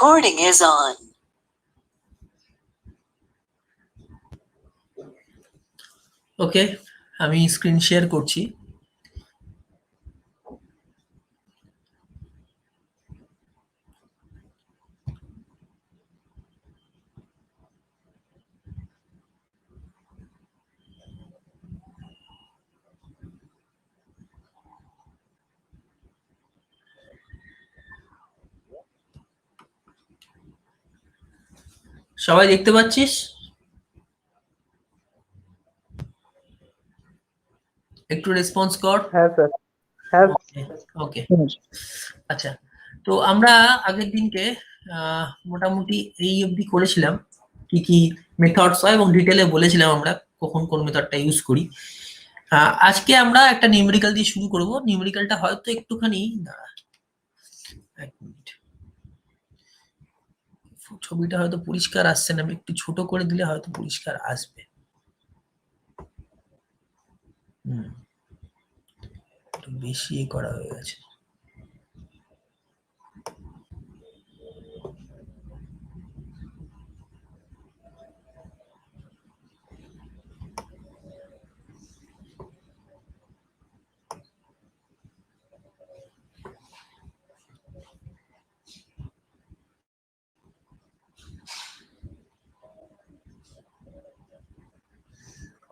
recording is on. ওকে, আমি screen share করছি। সবাই দেখতে পাচ্ছিস? একটু রেসপন্স কর। হ্যাঁ স্যার, হ্যাঁ ওকে, আচ্ছা। তো আমরা আগের দিনকে মোটামুটি এই অবধি করেছিলাম কি কি মেথডস হয় এবং ডিটেলে বলেছিলাম আমরা কখন কোন মেথডটা ইউজ করি। আজকে আমরা একটা নিউমেরিক্যাল দিয়ে শুরু করব। নিউমেরিক্যালটা হয়তো একটুখানি দাঁড়া, এক মিনিট, ছবিটা হয়তো পরিষ্কার আসছে না, আমি একটু ছোট করে দিলে হয়তো পরিষ্কার আসবে। একটু বেশি করা হয়ে গেছে।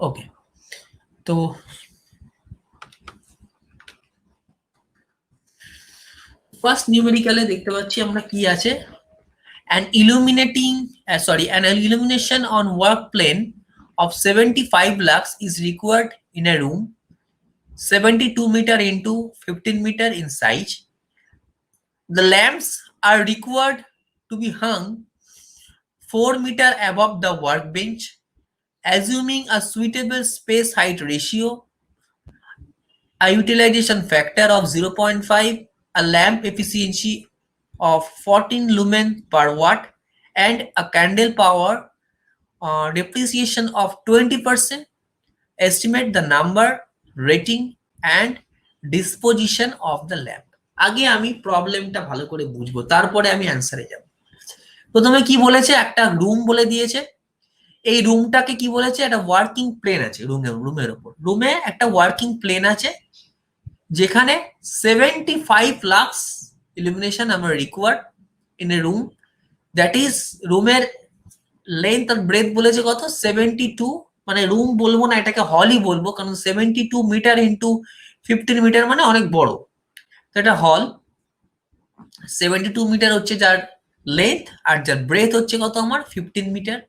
ওকে, তো ফার্স্ট নিউমেরিক্যালে দেখতে পাচ্ছি আমরা কি আছে, an illumination on work plane of 75 lux is required in a room 72 meter into 15 meter in size. The lamps are required to be hung 4 meter above the workbench, assuming a suitable space height ratio, a utilization factor of 0.5, a lamp efficiency of 14 lumen per watt, and a candle power depreciation of 20%. Estimate the number, rating, and disposition of the lamp. আগে আমি প্রবলেমটা ভালো করে বুঝবো, তারপরে আমি অ্যান্সারে যাব। প্রথমে কি বলেছে, একটা রুম বলে দিয়েছে। এই রুমটাকে কি বলেছে, একটা ওয়ার্কিং প্লেন আছে রুমের উপর। রুমে একটা ওয়ার্কিং প্লেন আছে যেখানে 75 লাক্স ইলুমিনেশন আমরা required in a room, that is রুমের লেন্থ আর ব্রেথ বলেছে কত, 72, মানে রুম বলবো না, এটাকে হলই বলবো, কারণ 72 মিটার ইন্টু 15 মিটার মানে অনেক বড়। তো এটা হল, 72 মিটার হচ্ছে যার লেন্থ, আর যার ব্রেথ হচ্ছে কত আমার 15 metre.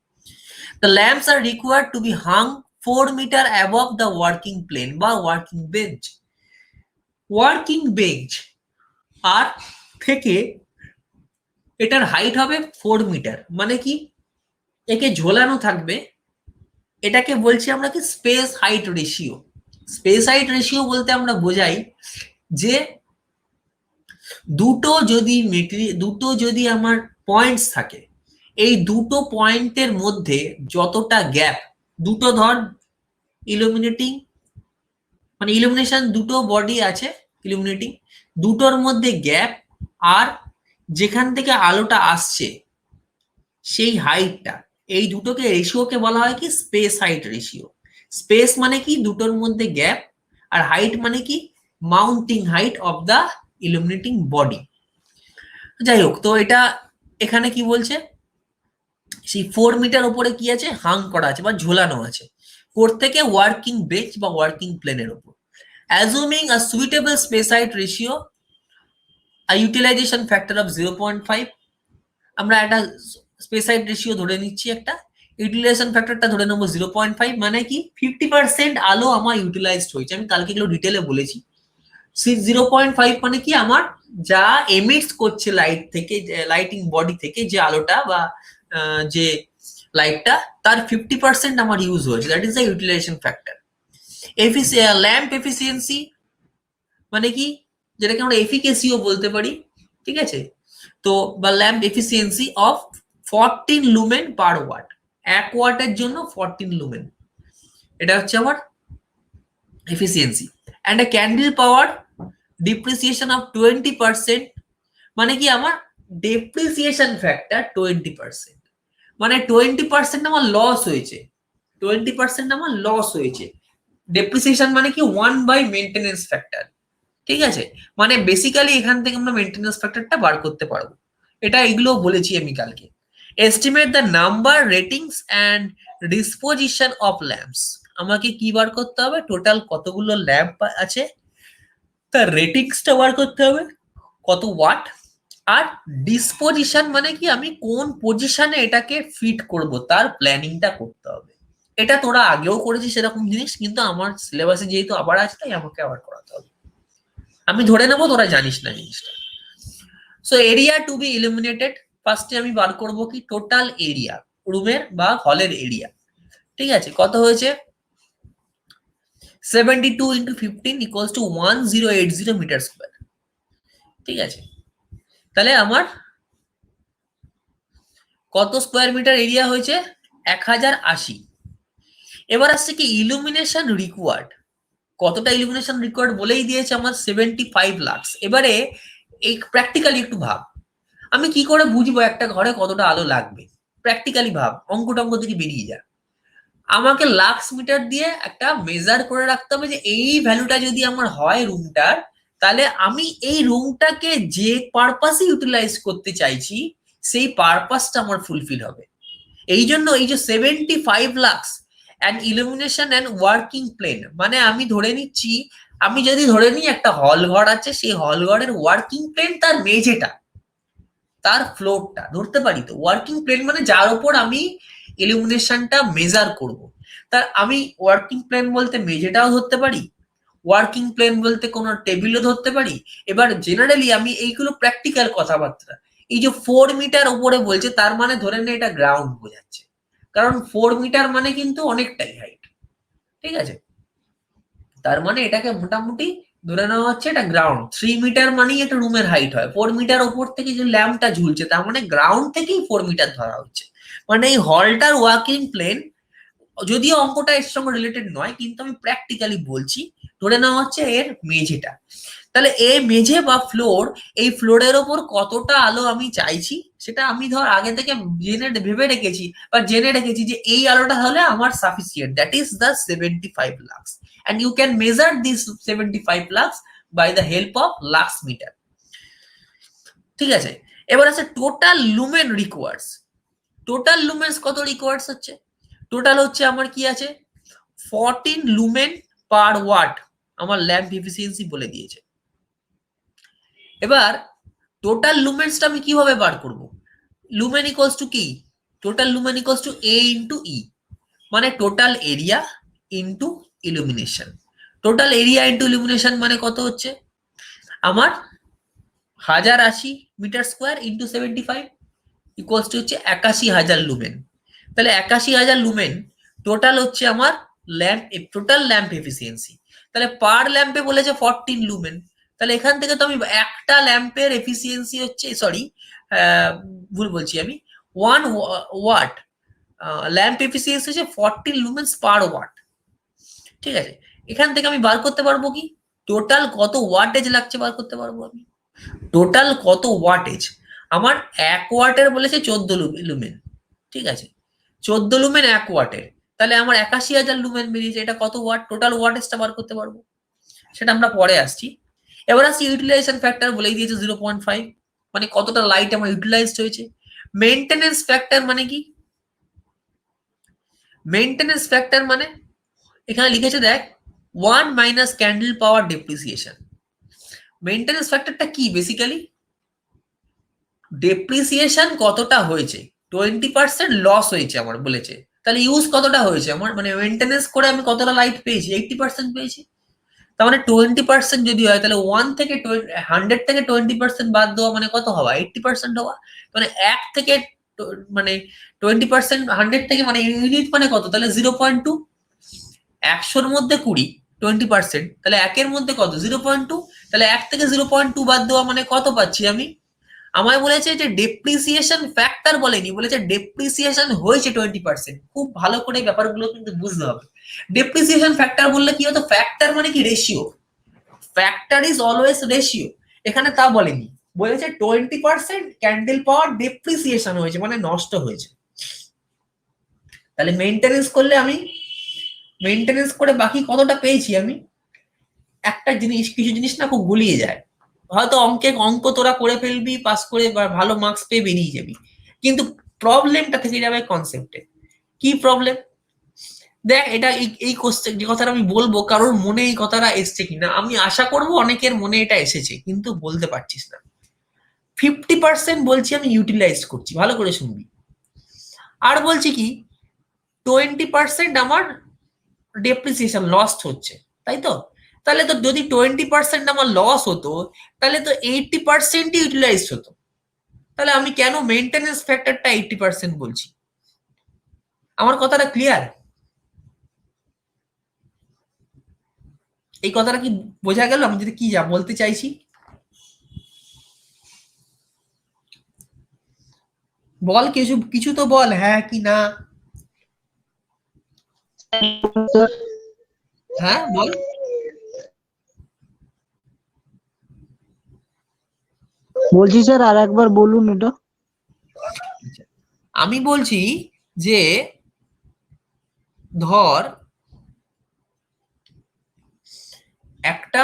The lamps are required to be hung 4 meter above the working plane বা working bench. ওয়ার্কিং বেঞ্চ আর থেকে এটার হাইট হবে 4 মিটার, মানে কি একে ঝোলানো থাকবে। এটাকে বলছি আমরা কি space height ratio. Space height ratio বলতে আমরা বোঝাই যে দুটো যদি আমার পয়েন্টস থাকে, এই দুটো পয়েন্টের মধ্যে যতটা গ্যাপ, দুটো ধর ইলুমিনেটিং মানে ইলুমিনেশন দুটো বডি আছে ইলুমিনেটিং, দুটোর মধ্যে গ্যাপ আর যেখান থেকে আলোটা আসছে সেই হাইটটা, এই দুটোকে রেশিওকে বলা হয় কি স্পেস হাইট রেশিও। স্পেস মানে কি দুটোর মধ্যে গ্যাপ, আর হাইট মানে কি mounting height of the illuminating body. যাই হোক, তো এটা এখানে কি বলছে, সেই 4 মিটার উপরে কি আছে, হাং করা আছে বা ঝোলানো আছে, কোর থেকে ওয়ার্কিং বেঞ্চ বা ওয়ার্কিং প্লেনের উপর। Assuming a suitable space height ratio, a utilization factor of 0.5, আমরা একটা স্পেস হাইট রেশিও ধরে নিচ্ছি, একটা ইউটিলাইজেশন ফ্যাক্টরটা ধরে নেবো 0.5, মানে কি 50% আলো আমার ইউটিলাইজড হয়েছে। আমি কালকে এগুলো ডিটেলে বলেছি। 0.5 মানে কি আমার যা এমিটস করছে লাইট থেকে, লাইটিং বডি থেকে যে আলোটা বা যে লাইটটা, তার 50% আমার ইউজ হয়েছে, that is the utilisation factor. Lamp efficiency মানে কি, যেটাকে আমরা এফিকেসিও বলতে পারি, ঠিক আছে। তো বা lamp efficiency of 14 lumen per watt, 1 ওয়াটের জন্য 14 লুমেন, এটা হচ্ছে আমার efficiency. And a candle power depreciation of 20%, মানে কি আমার ডেপ্রিসিয়েশন ফ্যাক্টর 20%, মানে 20% আমার লস হয়েছে, 20% আমার লস হয়েছে। ডেপ্রিসিয়েশন মানে কি 1 বাই মেনটেনেন্স ফ্যাক্টর, ঠিক আছে? মানে বেসিক্যালি এখান থেকে আমরা মেনটেনেন্স ফ্যাক্টরটা বার করতে পারবো। এটা এগুলো বলেছি আমি কালকে। Estimate the number, ratings and disposition of lamps. আমাকে কি বার করতে হবে? টোটাল কতগুলো ল্যাম্প আছে, তার রেটিংসটা বার করতে হবে, কত ওয়াট, আর ডিসপোজিশন মানে কি আমি কোন পজিশনে এটাকে ফিট করব তার প্ল্যানিংটা করতে হবে। এটা তোরা আগেও করেছিস সেরকম জিনিস, কিন্তু আমার সিলেবাসে যেহেতু আবার আছে তাই আমাকে আবার করাতে হবে। আমি ধরে নেবো তোরা জানিস না জিনিসটা। So area to be illuminated, ফার্স্টে আমি বার করব কি টোটাল এরিয়া, রুমের বা হলের এরিয়া, ঠিক আছে? কত হয়েছে? 72 into 15 equals to 1080 metre square, ঠিক আছে? তাহলে আমার কত স্কোয়ার মিটার এরিয়া হয়েছে? 1080। এবার আসছে কি ইলুমিনেশন রিকোয়ার্ড, কতটা ইলুমিনেশন রিকোয়ার্ড বলেই দিয়েছে আমার 75 লাক্স। এবারে এই প্র্যাকটিক্যালি একটু ভাব, আমি কি করে বুঝবো একটা ঘরে কতটা আলো লাগবে? প্র্যাকটিক্যালি ভাব, অঙ্ক টঙ্ক থেকে বেরিয়ে যা। আমাকে লাক্স মিটার দিয়ে একটা মেজার করে রাখতে হবে যে এই ভ্যালুটা যদি আমার হয় রুমটার, তাহলে আমি এই রুমটাকে যে পারপাসে ইউটিলাইজ করতে চাইছি সেই পারপাসটা আমার ফুলফিল হবে। এই জন্য এই যে 75 lux and illumination and working plane, মানে আমি ধরে নিচ্ছি, আমি যদি ধরে নিই একটা হল ঘর আছে, সেই হল ঘরের ওয়ার্কিং প্লেন তার মেঝেটা, তার ফ্লোরটা ধরতে পারি। তো ওয়ার্কিং প্লেন মানে যার উপর আমি ইলুমিনেশনটা মেজার করব। তার আমি ওয়ার্কিং প্লেন বলতে মেঝেটাও ধরতে পারি, ওয়ার্কিং প্লেন বলতে কোনো টেবিলও ধরতে পারি। এবার জেনারেলি আমি এইগুলো প্র্যাকটিক্যাল কথাবার্তা, এই যে 4 মিটার উপরে বলছে তার মানে ধরে নে এটা গ্রাউন্ড বোঝাচ্ছে, কারণ 4 মিটার মানে কিন্তু অনেকটাই হাইট, ঠিক আছে? তার মানে এটাকে মোটামুটি ধরে নেওয়া হচ্ছে এটা গ্রাউন্ড। 3 মিটার মানেই একটা রুমের হাইট হয়। 4 মিটার ওপর থেকে যে ল্যাম্পটা ঝুলছে তার মানে গ্রাউন্ড থেকেই 4 মিটার ধরা হচ্ছে। মানে এই হলটার ওয়ার্কিং প্লেন, যদিও অঙ্কটা এর সঙ্গে রিলেটেড নয় কিন্তু আমি প্র্যাকটিক্যালি বলছি, ধরে নেওয়া হচ্ছে এর মেঝেটা। তাহলে এই মেঝে বা ফ্লোর, এই ফ্লোরের ওপর কতটা আলো আমি চাইছি সেটা আমি ধর আগে থেকে জেনে ভেবে রেখেছি বা জেনে রেখেছি যে এই আলোটা হলে আমার sufficient, that is the 75 lux, and you can measure this 75 lux by the help of lux meter, ঠিক আছে? এবার আছে total lumen requires. Total lumens কত রিকোয়ার্স হচ্ছে? টোটাল হচ্ছে আমার কি আছে 14 লুমেন পার ওয়াট, আমার ল্যাম্প এফিসিয়েন্সি বলে দিয়েছে। এবার টোটাল লুমেন্সটা আমি কিভাবে বার করব? লুমেন ইকুয়ালস টু কি? Total lumen equals to a into e, মানে total area into illumination. Total area into illumination মানে কত হচ্ছে আমার 1080 metre square into 75 equals to হচ্ছে 81,000 লুমেন। তাহলে 81,000 লুমেন টোটাল হচ্ছে আমার ল্যাম্প, টোটাল ল্যাম্প এফিসিয়েন্সি। তাহলে পার ল্যাম্পে বলেছে 14 লুমেন, তাহলে এখান থেকে তো আমি একটা ল্যাম্পের এফিসিয়েন্সি হচ্ছে, সরি ভুল বলছি আমি, 1 ওয়াট ল্যাম্প এফিসিয়েন্সি হচ্ছে 14 লুমেন্স পার ওয়াট, ঠিক আছে? এখান থেকে আমি বার করতে পারবো কি টোটাল কত ওয়াটেজ লাগছে বার করতে পারবো আমি। টোটাল কত ওয়াটেজ আমার 1 ওয়াটের বলেছে 14 লুমেন, ঠিক আছে? 14 লুমেন 1 ওয়াটের, তাহলে আমার 81,000 লুমেন বেরিয়েছে। এটা কত ওয়াট? টোটাল ওয়াটেজটা বার করতে পারবো, সেটা আমরা পরে আসছি। এবার আসছি ইউটিলাইজেশন ফ্যাক্টর, বলেই দিয়েছে 0.5, মানে কতটা লাইট আমার ইউটিলাইজড হয়েছে। মেইনটেনেন্স ফ্যাক্টর মানে কি? মেইনটেনেন্স ফ্যাক্টর মানে এখানে লিখেছে দেখ 1 মাইনাস ক্যান্ডেল পাওয়ার ডেপ্রিসিয়েশন। মেইনটেনেন্স ফ্যাক্টরটা কি? বেসিক্যালি ডেপ্রিসিয়েশন কতটা হয়েছে, 20% লস হয়েছে আমার বলেছে, তাহলে ইউজ কতটা হয়েছে আমার, মানে মেইনটেনেন্স করে আমি কতটা লাইট পেয়েছি, 80% পেয়েছি। তার মানে 20% যদি হয় তাহলে 100 থেকে 20% বাদ দেওয়া মানে কত হওয়া, 80% হওয়া। মানে 1 থেকে মানে 20% 100 থেকে মানে ইউনিট মানে কত, তাহলে 0.2। 100-র মধ্যে 20, 20%, তাহলে 1-এর মধ্যে কত, 0.2। তাহলে 1 থেকে 0.2 বাদ দেওয়া মানে কত পাচ্ছি আমি? আমায় বলেছে যে ডেপ্রিসিয়েশন ফ্যাক্টর বলেনি, বলেছে ডেপ্রিসিয়েশন হয়েছে 20%। খুব ভালো করে ব্যাপারগুলো কিন্তু বুঝতে হবে। ডেপ্রিসিয়েশন ফ্যাক্টর বললে কি হতো? ফ্যাক্টর মানে কি ratio, factor is always ratio, এখানে তা বলেনি। বলেছে 20% ক্যান্ডেল পাওয়ার ডেপ্রিসিয়েশন হয়েছে, মানে নষ্ট হয়েছে। তাহলে মেইনটেনেন্স করলে আমি মেইনটেনেন্স করে বাকি কতটা পেয়েছি আমি, একটা জিনিস, কিছু জিনিস না খুব গুলিয়ে যায়। হয়তো অঙ্ক তোরা করে ফেলবি, পাস করে বা ভালো মার্কস পেয়ে বেরিয়ে যাবি, কিন্তু প্রবলেমটা থেকে যাবে কনসেপ্টে। কি প্রবলেম? দেখ, এটা এই কোশ্চেন যে কথাটা আমি বলবো, কারোর মনে এই কথাটা এসছে কিনা আমি আশা করব অনেকের মনে এটা এসেছে, কিন্তু বলতে পারছিস না। 50% বলছি আমি ইউটিলাইজ করছি, ভালো করে শুনবি। আর বলছি কি 20% আমার ডেপ্রিসিয়েশন লস হচ্ছে, তাই তো? তাহলে তো যদি 20% আমার লস হতো, তাহলে তো 80% ইউটিলাইজ হতো। তাহলে আমি কেন মেইনটেনেন্স ফ্যাক্টরটা 80% বলছি? আমার কথাটা ক্লিয়ার? এই কথাটা কি বোঝা গেল আমি যদি কি যা বলতে চাইছি? বল, কিছু কিছু তো বল, হ্যাঁ কি না। হ্যাঁ বল। বলছি স্যার আর একবার বলুন এটা। আমি বলছি যে ধর একটা,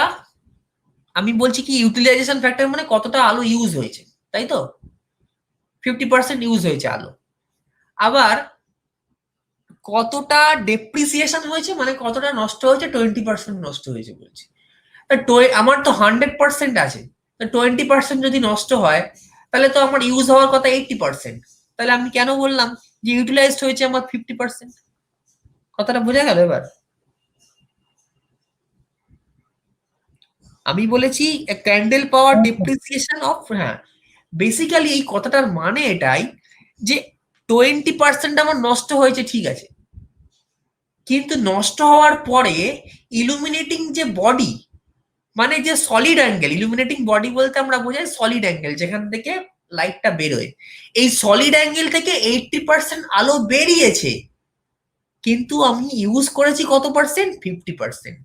আমি বলছি কি ইউটিলাইজেশন ফ্যাক্টর মানে কতটা আলো ইউজ হয়েছে, তাই তো? 50% ইউজ হয়েছে আলো। আবার কতটা ডেপ্রিসিয়েশন হয়েছে, মানে কতটা নষ্ট হয়েছে, 20% নষ্ট হয়েছে বলছি। আমার তো 100% আছে, 20% যদি নষ্ট হয়, তাহলে তো আমার ইউজ হওয়ার কথা 80%। তাহলে আমি কেন বললাম যে ইউটিলাইজড হয়েছে আমার 50%? কথাটা বোঝা গেল এবার? আমি বলেছি ক্যান্ডেল পাওয়ার ডেপ্রিসিয়েশন অফ, হ্যাঁ, বেসিক্যালি এই কথাটার মানে এটাই যে 20% আমার নষ্ট হয়েছে, ঠিক আছে, কিন্তু নষ্ট হওয়ার পরে ইলুমিনেটিং যে বডি, মানে যে সলিড অ্যাঙ্গেল, ইলুমিনেটিং বডি বলতে আমরা বোঝাই সলিড অ্যাঙ্গেল যেখান থেকে লাইটটা বেরোয়, এই সলিড অ্যাঙ্গেল থেকে 80% আলো বেরিয়েছে, কিন্তু আমি ইউজ করেছি কত পার্সেন্ট? 50%।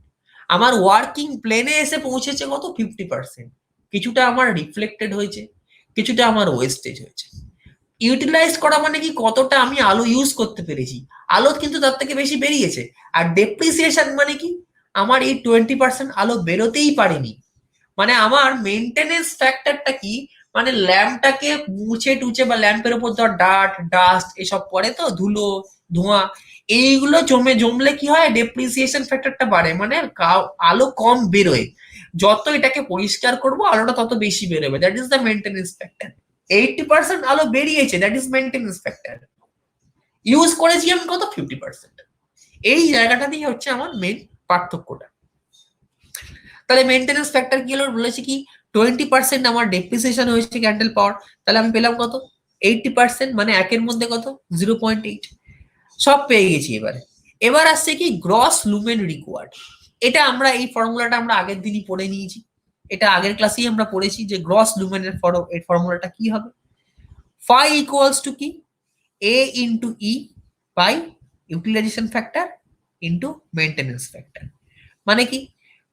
আমার ওয়ার্কিং প্লেনে এসে পৌঁছেছে কত? 50%। কিছুটা আমার রিফ্লেক্টেড হয়েছে, কিছুটা আমার ওয়েস্টেজ হয়েছে। ইউটিলাইজ করা মানে কি কতটা আমি আলো ইউজ করতে পেরেছি, আলো কিন্তু তার থেকে বেশি বেরিয়েছে। আর ডেপ্রিসিয়েশন মানে কি আমার এই 20% আলো বেরোতেই পারেনি, মানে আমার মেনটেনেন্স ফ্যাক্টরটা কি, মানে ল্যাম্পটাকে মুছে টুছে, বা ল্যাম্পের উপর ধর ডাস্ট এসব পড়ে তো, ধুলো ধোঁয়া, এইগুলো জমলে কি হয়, ডেপ্রিসিয়েশন ফ্যাক্টরটা বাড়ে, মানে আলো কম বেরোয়। যত এটাকে পরিষ্কার করবো আলোটা তত বেশি বেরোবে, that is the maintenance factor. 80% আলো বেরিয়েছে, that is maintenance factor. Use করেছি আমি কত? 50%। এই জায়গাটা দিয়ে হচ্ছে আমার মেন পার্থক্যটা। তাহলে মেনটেনেন্স ফ্যাক্টর কি হলো, বলেছি কি 20% আমার ডেপ্রিসিয়েশন হয়েছে ক্যান্ডেল পাওয়ার, তাহলে আমি পেলাম কত? 80%, মানে একের মধ্যে কত? 0.8। সব পেয়ে গেছি। এবারে এবার আসছে কি গ্রস লুমেন রিকোয়ার্ড। এটা আমরা এই ফর্মুলাটা আমরা আগের দিনই পড়ে নিয়েছি, এটা আগের ক্লাসেই আমরা পড়েছি যে গ্রস লুমেনের এর ফর্মুলাটা কি হবে, ফাই ইকুয়ালস টু কি, a into e by utilisation factor into maintenance factor. মানে কি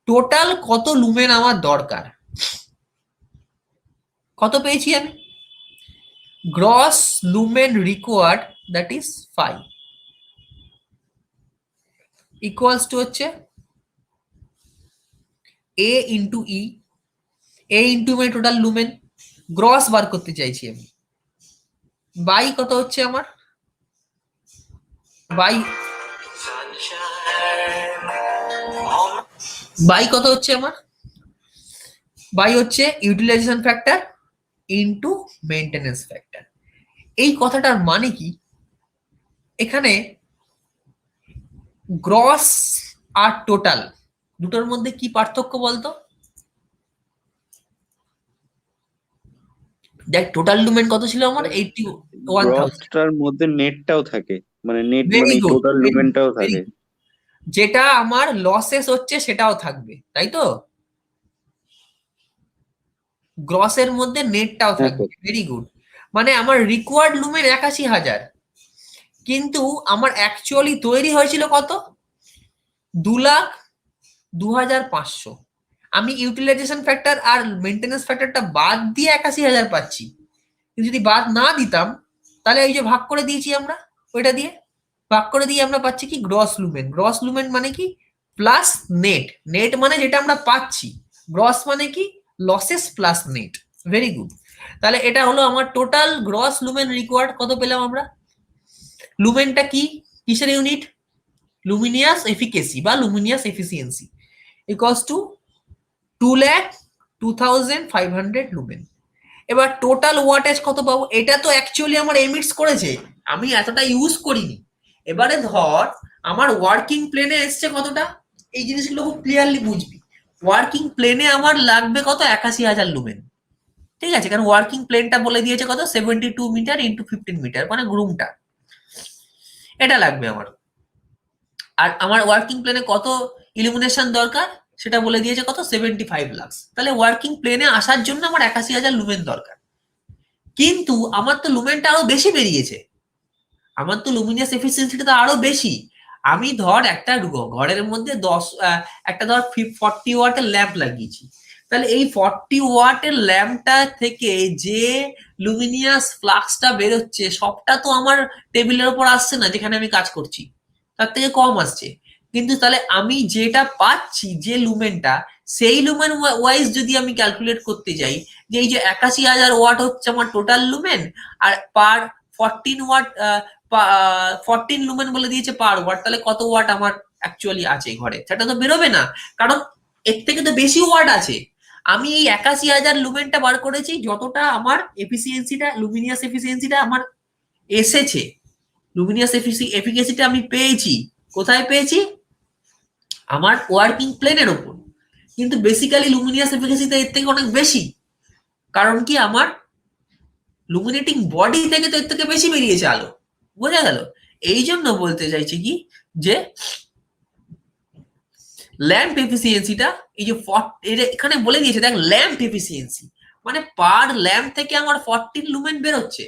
টোটাল কত লুমেন আমার দরকার, কত পেয়েছি আমি, gross lumen required, that is phi equals to হচ্ছে A into E, A into মানে টোটাল লুমেন, গ্রস বার করতে চাইছি আমি, বাই কত হচ্ছে আমার, বাই বাই কত হচ্ছে আমার, বাই হচ্ছে utilisation factor into maintenance factor. এই কথাটার মানে কি, এখানে গ্রস আর টোটাল দুটোর মধ্যে কি পার্থক্য বলতো? দেখ টোটাল লুমেন কত ছিল আমার, 81,000। গ্রসটার মধ্যে নেটটাও থাকে, মানে নেট ভেরি মানে গুড, টোটাল লুমেনটাও ভেরি থাকে। গুড। যেটা আমার লসেস হচ্ছে সেটাও থাকবে, তাই তো? গ্রসের মধ্যে নেটটাও হ্যাঁ থাকবে, স্যার। Very good. মানে আমার রিকোয়ার্ড লুমেন 81,000, কিন্তু আমার অ্যাকচুয়ালি তৈরি হয়েছিল কত? 2,02,500। আমি ইউটিলাইজেশন ফ্যাক্টর আর মেনটেন্যান্স ফ্যাক্টরটা বাদ দিয়ে 81,000 পাচ্ছি। কিন্তু যদি বাদ না দিতাম তাহলে এই যে ভাগ করে দিয়েছি আমরা, ওইটা দিয়ে ভাগ করে দিয়ে আমরা পাচ্ছি কি গ্রস লুমেন। গ্রস লুমেন মানে কি প্লাস নেট। নেট মানে যেটা আমরা পাচ্ছি, গ্রস মানে কি losses plus net. Very good. তাহলে এটা হলো আমার টোটাল গ্রস লুমেন রিকোয়ার্ড। কত পেলাম আমরা? লুমেনটা কি, কিসের ইউনিট? লুমিনিয়াস এফিকেসি বা Luminous efficiency equals to 2,02,500 lumen. এবার টোটাল ওয়াটেজ কত পাবো? এটা তো অ্যাকচুয়ালি আমার এমিটস করেছে, আমি এতটা ইউজ করিনি। এবারে ধর আমার ওয়ার্কিং প্লেনে এসছে কতটা, এই জিনিসগুলো খুব ক্লিয়ারলি বুঝবি। ওয়ার্কিং প্লেনে আমার লাগবে কত? 81,000 লুমেন। ঠিক আছে, কারণ ওয়ার্কিং প্লেনটা বলে দিয়েছে কত 72 মিটার ইন্টু 15 মিটার, মানে গ্রুমটা, এটা লাগবে আমার। আর আমার ওয়ার্কিং প্লেনে কত ইলুমিনেশন দরকার সেটা বলে দিয়েছে কত 75 লাক্স। তাহলে ওয়ার্কিং প্লেনে আসার জন্য আমার 81,000 লুমেন দরকার। কিন্তু আমার তো লুমেনটা আরো বেশি বেরিয়েছে, আমার তো লুমিনিয়াস এফিসিয়েন্সিটা তো আরো বেশি। আমি ধর একটা ঘরের মধ্যে একটা ধর 40 ওয়াটের ল্যাম্প লাগিয়েছি, তাহলে এই 40 ওয়াটের ল্যাম্পটা থেকে যে লুমিনিয়াস ফ্লাক্সটা বেরোচ্ছে সবটা তো আমার টেবিলের উপর আসছে না, যেখানে আমি কাজ করছি তার থেকে কম আসছে। কিন্তু তাহলে আমি যেটা পাচ্ছি যে লুমেনটা, সেই লুমেন ওয়াইজ যদি আমি ক্যালকুলেট করতে যাই যে এই যে 81,000 ওয়াট হচ্ছে আমার টোটাল লুমেন, আর পার 14 ওয়াট 14 লুমেন বলে দিয়েছে পার ওয়াট, তাহলে কত ওয়াট আমার অ্যাকচুয়ালি আছে ঘরে সেটা তো বেরোবে না, কারণ এর থেকে তো বেশি ওয়াট আছে। আমি এই 81,000 লুমেনটা বার করেছি যতটা আমার এফিসিয়েন্সিটা, লুমিনিয়াস এফিসিয়েন্সিটা আমার এসেছে। লুমিনিয়াস এফিকেসিটা আমি পেয়েছি কোথায় পেয়েছি? আমার ওয়ার্কিং প্লেনের উপর। কিন্তু বেসিক্যালি লুমিনিয়াস এফিকেসিটা এর থেকে অনেক বেশি, কারণ কি আমার লুমিনেটিং বডি থেকে তো এর থেকে বেশি বেরিয়েছে আলো। বোঝা গেল? এই জন্য বলতে চাইছি কি যে ল্যাম্প এফিসিয়েন্সিটা এই যে এখানে বলে দিয়েছে, দেখ ল্যাম্প এফিসিয়েন্সি মানে পার ল্যাম্প থেকে আমার 14 লুমেন বেরোচ্ছে,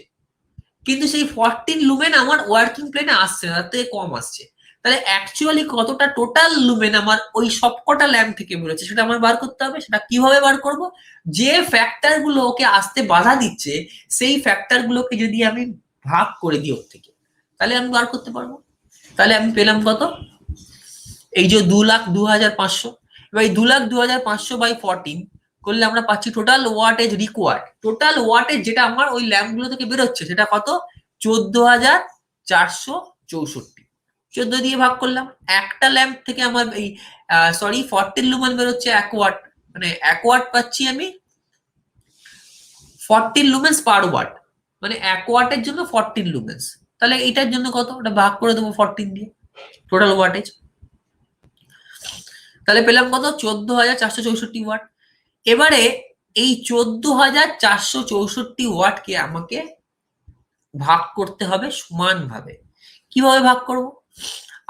কিন্তু সেই 14 লুমেন আমার ওয়ার্কিং প্লেনে আসছে না, তার থেকে কম আসছে। তাহলে অ্যাকচুয়ালি কতটা টোটাল লুমেন আমার ওই সবকটা ল্যাম্প থেকে বেরোচ্ছে সেটা আমার বার করতে হবে। সেটা কিভাবে বার করব? যে ফ্যাক্টর গুলো ওকে আসতে বাধা দিচ্ছে সেই ফ্যাক্টর গুলোকে যদি আমি ভাগ করে দিই ওর থেকে, তাহলে আমি বার করতে পারবো। তাহলে আমি পেলাম কত? এই যে 2,02,500। এবার এই 2,02,500 বাই 14 করলে আমরা পাচ্ছি total wattage required. Total wattage যেটা আমার ওই ল্যাম্প গুলো থেকে বেরোচ্ছে সেটা কত? 14,464। 14 দিয়ে ভাগ করলাম, একটা ল্যাম্প থেকে আমার এই 14 লুমেন বেরোচ্ছে 1 ওয়াট, মানে 1 ওয়াট পাচ্ছি আমি 14 লুমেন্স পার ওয়াট, মানে 1 ওয়াটের জন্য 14 লুমেন্স। তাহলে এটার জন্য কত? ওটা ভাগ করে দেবো 14 দিয়ে, টোটাল ওয়াটেজ। তাহলে পেলাম কত? 14,464 ওয়াট। এবারে এই 14,464 ওয়াটকে আমাকে ভাগ করতে হবে সমানভাবে। কিভাবে ভাগ করব?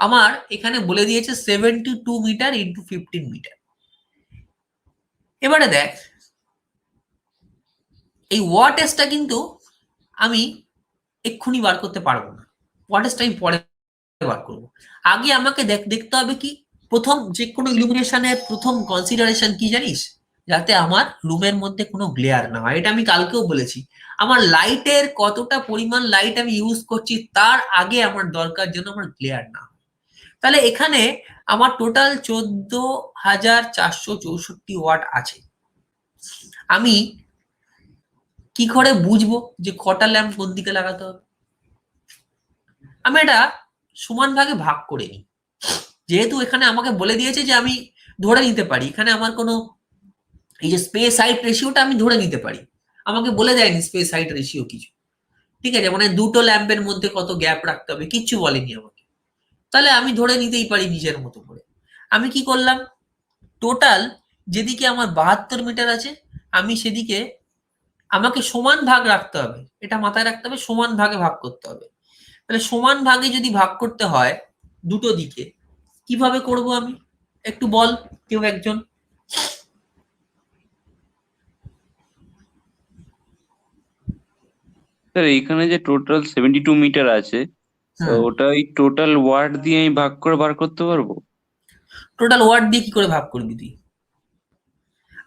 আমার এখানে বলে দিয়েছে 72 মিটার ইন্টু 15 মিটার। এবারে দেখ এই ওয়াটেজটা কিন্তু আমি এক্ষুনি বার করতে পারবো না, ওয়াটেজটা আমি পরে বার করবো। আগে আমাকে দেখতে হবে কি প্রথম যে কোনো ইলুমিনেশনের প্রথম কনসিডারেশন কি জানিস? যাতে আমার রুমের মধ্যে কোনো গ্লেয়ার না হয়। এটা আমি কালকেও বলেছি, আমার লাইটের কতটা পরিমাণ লাইট আমি ইউজ করছি তার আগে আমার দরকার যেন আমার গ্লেয়ার না হয়। তাহলে এখানে আমার টোটাল 14,464 ওয়াট আছে। আমি কি করে বুঝবো যে কটা ল্যাম্প কোন দিকে লাগাতে হবে? আমি এটা সমান ভাগে ভাগ করে নিই। যেহেতু এখানে আমাকে বলে দিয়েছে যে আমি ধরে নিতে পারি, এখানে আমার কোনো এই যে স্পেস হাইট রেশিওটা আমি ধরে নিতে পারি, আমাকে বলে দেয়নি স্পেস হাইট রেশিও কিছু। ঠিক আছে, মানে দুটো ল্যাম্পের মধ্যে কত গ্যাপ রাখতে হবে কিচ্ছু বলেনি আমাকে। তাহলে আমি ধরে নিতেই পারি নিজের মতো করে। আমি কি করলাম, টোটাল যেদিকে আমার 72 মিটার আছে আমি সেদিকে আমাকে সমান ভাগ রাখতে হবে, এটা মাথায় রাখতে হবে, সমান ভাগে ভাগ করতে হবে। তাহলে সমান ভাগে যদি ভাগ করতে হয় দুটো দিকে, কিভাবে করব আমি একটু বল কেউ একজন। স্যার এখানে যে টোটাল 72 মিটার আছে, ওটা ওই টোটাল ওয়াট দিয়ে আমি ভাগ করে বার করতে পারবো? টোটাল ওয়াট দিয়ে কি করে ভাগ করবি তুই?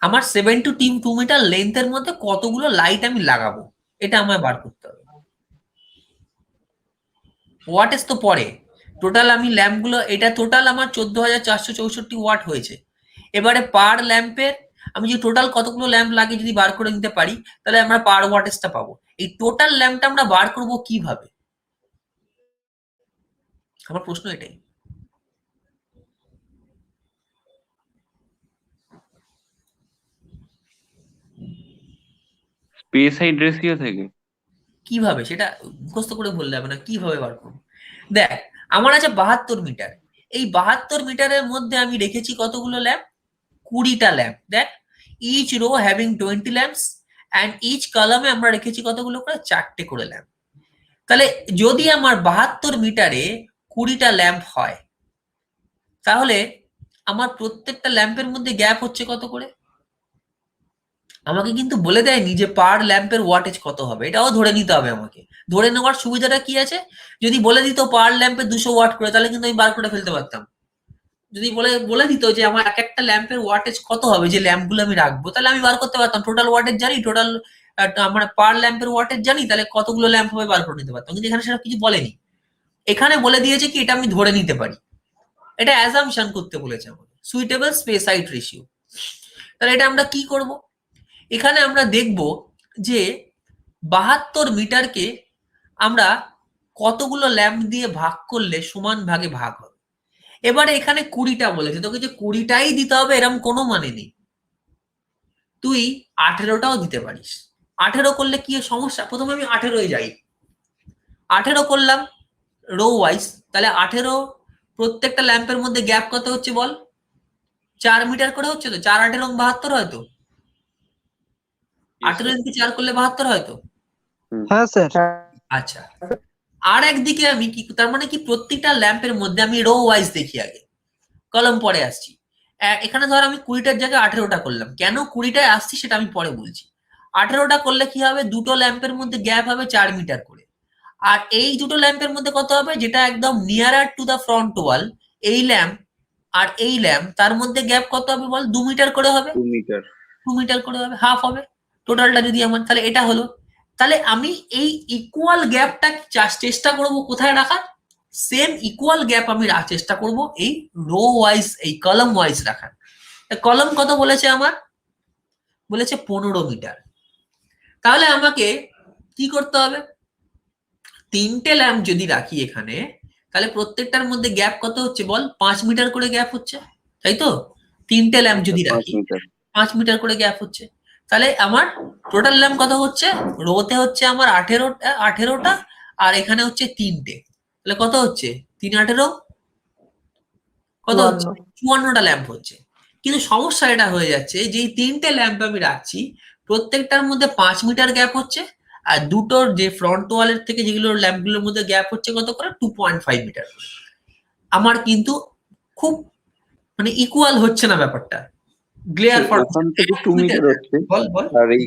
আমার 72 মিটার লেন্থের মধ্যে কতগুলো লাইট আমি লাগাবো, এটা আমায় বার করতে হবে। ওয়াটেজ তো পরে, টোটাল আমি ল্যাম্পগুলো, এটা টোটাল আমার 14,464 ওয়াট হয়েছে। এবারে পার ল্যাম্পের আমি যদি টোটাল কতগুলো ল্যাম্প লাগে যদি বার করে নিতে পারি, তাহলে আমরা পার ওয়াটেজটা পাবো। এই টোটাল ল্যাম্পটা আমরা বার করব কিভাবে, আমার প্রশ্ন এটাই। স্পেস হাইট রেশিও থেকে। কিভাবে সেটা মুখস্থ করে বললে হবে না, কিভাবে বার করবো। দেখ, আমার আছে 72 মিটার, এই 72 মিটারের মধ্যে আমি রেখেছি কতগুলো ল্যাম্প, 20টা ল্যাম্প। দেখ, each row having 20 lamps and each কলামে আমরা রেখেছি কতগুলো করে, 4টে করে ল্যাম্প। তাহলে যদি আমার 72 মিটারে 20টা ল্যাম্প হয়, তাহলে আমার প্রত্যেকটা ল্যাম্পের মধ্যে গ্যাপ হচ্ছে কত করে। আমাকে কিন্তু বলে দেয়নি যে পার ল্যাম্পের ওয়াটেজ কত হবে, এটাও ধরে নিতে হবে আমাকে। ধরে নেওয়ার সুবিধাটা কি আছে, যদি বলে দিত পার ল্যাম্পে 200 ওয়াট করে, তাহলে কিন্তু আমি বার করে ফেলতে পারতাম। যদি বলে বলে দিত যে আমার এক একটা ল্যাম্পের ওয়াটেজ কত হবে, যে ল্যাম্পগুলো আমি রাখবো, তাহলে আমি বার করতে পারতাম। টোটাল ওয়াটেজ জানি, টোটাল আমার পার ল্যাম্পের ওয়াটেজ জানি, তাহলে কতগুলো ল্যাম্প হবে বার করে নিতে পারতাম। কিন্তু এখানে সেটা কিছু বলেনি, এখানে বলে দিয়েছে কি এটা আমি ধরে নিতে পারি। এটা অ্যাজাম্পশন করতে বলেছে আমাকে, সুইটেবল স্পেস হাইট রেশিও। তাহলে এটা আমরা কি করব, এখানে আমরা দেখব যে 72 মিটারকে আমরা কতগুলো ল্যাম্প দিয়ে ভাগ করলে সমান ভাগে ভাগ হবে। এবারে এখানে 20টা বলেছে, তোকে যে 20টাই দিতে হবে এরকম কোনো মানে নেই, তুই 18টাও দিতে পারিস। 18 করলে কি সমস্যা, প্রথমে আমি 18 যাই, 18 করলাম রো ওয়াইজ, তাহলে 18 প্রত্যেকটা ল্যাম্পের মধ্যে গ্যাপ কত হচ্ছে বল, 4 মিটার করে হচ্ছে তো, 4 8 72 হয়তো, 18 ইন্টু 4 করলে 72 হয়তো। হ্যাঁ স্যার। আচ্ছা, আর একদিকে আমি কি, তার মানে কি প্রত্যেকটা ল্যাম্পের মধ্যে আমি রো ওয়াইজ দেখি আগে, কলম পরে আসছি। এখানে ধর আমি 20টার জায়গায় 18টা করলাম, কেন 20টায় আসছি সেটা আমি পরে বলছি। 18টা করলে কি হবে, দুটো ল্যাম্পের মধ্যে গ্যাপ হবে 4 মিটার করে। আর এই দুটো ল্যাম্পের মধ্যে কত হবে, যেটা একদম নিয়ারার টু দা ফ্রন্ট ওয়াল, এই ল্যাম্প আর এই ল্যাম্প, তার মধ্যে গ্যাপ কত হবে বল, 2 মিটার করে হবে। 2 মিটার। 2 মিটার করে হবে, হাফ হবে টোটালটা যদি আমার। তাহলে এটা হলো, তাহলে আমি এই ইকুয়াল গ্যাপটা চেষ্টা করব কোথায় রাখার, সেম ইকুয়াল গ্যাপ আমি চেষ্টা করব এই রো ওয়াইজ, এই কলম ওয়াইজ রাখার। কলম কত বলেছে আমার, বলেছে 15 মিটার। তাহলে আমাকে কি করতে হবে, 3টে ল্যাম্প যদি রাখি এখানে, তাহলে প্রত্যেকটার মধ্যে গ্যাপ কত হচ্ছে বল, 5 মিটার করে গ্যাপ হচ্ছে, তাই তো। 3টে ল্যাম্প যদি 5 রাখি, মিটার। 5 মিটার করে গ্যাপ হচ্ছে। তাহলে আমার টোটাল ল্যাম্প কত হচ্ছে, রোতে হচ্ছে আমার 18টা, আর এখানে হচ্ছে 3টে, তাহলে কত হচ্ছে 3 18 কত হচ্ছে, 54টা ল্যাম্প হচ্ছে। কিন্তু সমস্যা এটা হয়ে যাচ্ছে যে এই 3টে ল্যাম্প আমি রাখছি, প্রত্যেকটার মধ্যে 5 মিটার গ্যাপ হচ্ছে, আর দুটোর যে ফ্রন্ট ওয়ালের থেকে যেগুলো ল্যাম্পগুলোর মধ্যে গ্যাপ হচ্ছে কত করে, 2.5 মিটার। আমার কিন্তু খুব মানে ইকুয়াল হচ্ছে না ব্যাপারটা, গ্লেয়ার ফর ওখান থেকে 2 মিটার হচ্ছে, বল বল। আর এই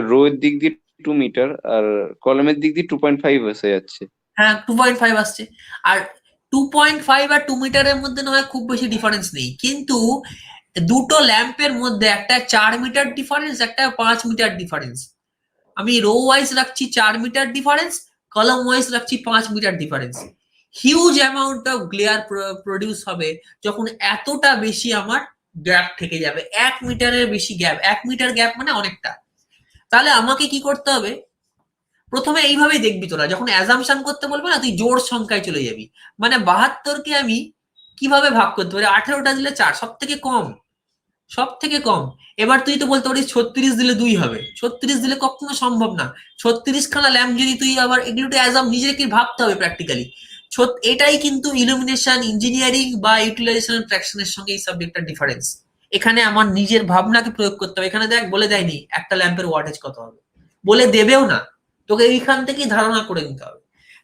রো এর দিক দিয়ে 2 মিটার, আর কলমের দিক দিয়ে 2.5 এসে যাচ্ছে। হ্যাঁ 2.5 আসছে, আর 2.5 আর 2 মিটারের মধ্যে নয় খুব বেশি ডিফারেন্স নেই, কিন্তু দুটো ল্যাম্পের মধ্যে একটা 4 মিটার ডিফারেন্স, একটা 5 মিটার ডিফারেন্স। আমি রো ওয়াইজ রাখছি 4 মিটার ডিফারেন্স, কলম ওয়াইজ রাখছি 5 metre difference. Huge amount of glare produce হবে যখন এতটা বেশি আমার গ্যাপ থেকে যাবে, 1 মিটারের বেশি গ্যাপ, 1 মিটার গ্যাপ মানে অনেকটা। তাহলে আমাকে কি করতে হবে, প্রথমে এইভাবেই দেখবি তোরা, যখন অ্যাজাম্পশন করতে বলবে না, তুই জোড় সংখ্যায় চলে যাবি। মানে 72কে আমি কিভাবে ভাগ করতে পারি, 18টা দিলে 4, সব থেকে কম, সব থেকে কম। এবার তুই তো বলতে পারিস 36 দিলে 2 হবে, 36 দিলে কখনো সম্ভব না। 36 খানা ল্যাম্প যদি তুই আবার, এগুলো তো অ্যাজাম নিজেকে ভাবতে হবে প্র্যাকটিক্যালি। এটাই কিন্তু ইলুমিনেশন ইঞ্জিনিয়ারিং বা ইউটিলাইজেশন ফ্র্যাকশনের সঙ্গে এই সাবজেক্টটার ডিফারেন্স। এখানে আমার নিজের ভাবনাকে প্রয়োগ করতে হবে। এখানে দেখ বলে দেয়নি একটা ল্যাম্পের ওয়াটেজ কত হবে, বলে দেবেও না, তোকে এইখান থেকেই ধারণা করে নিতে হবে।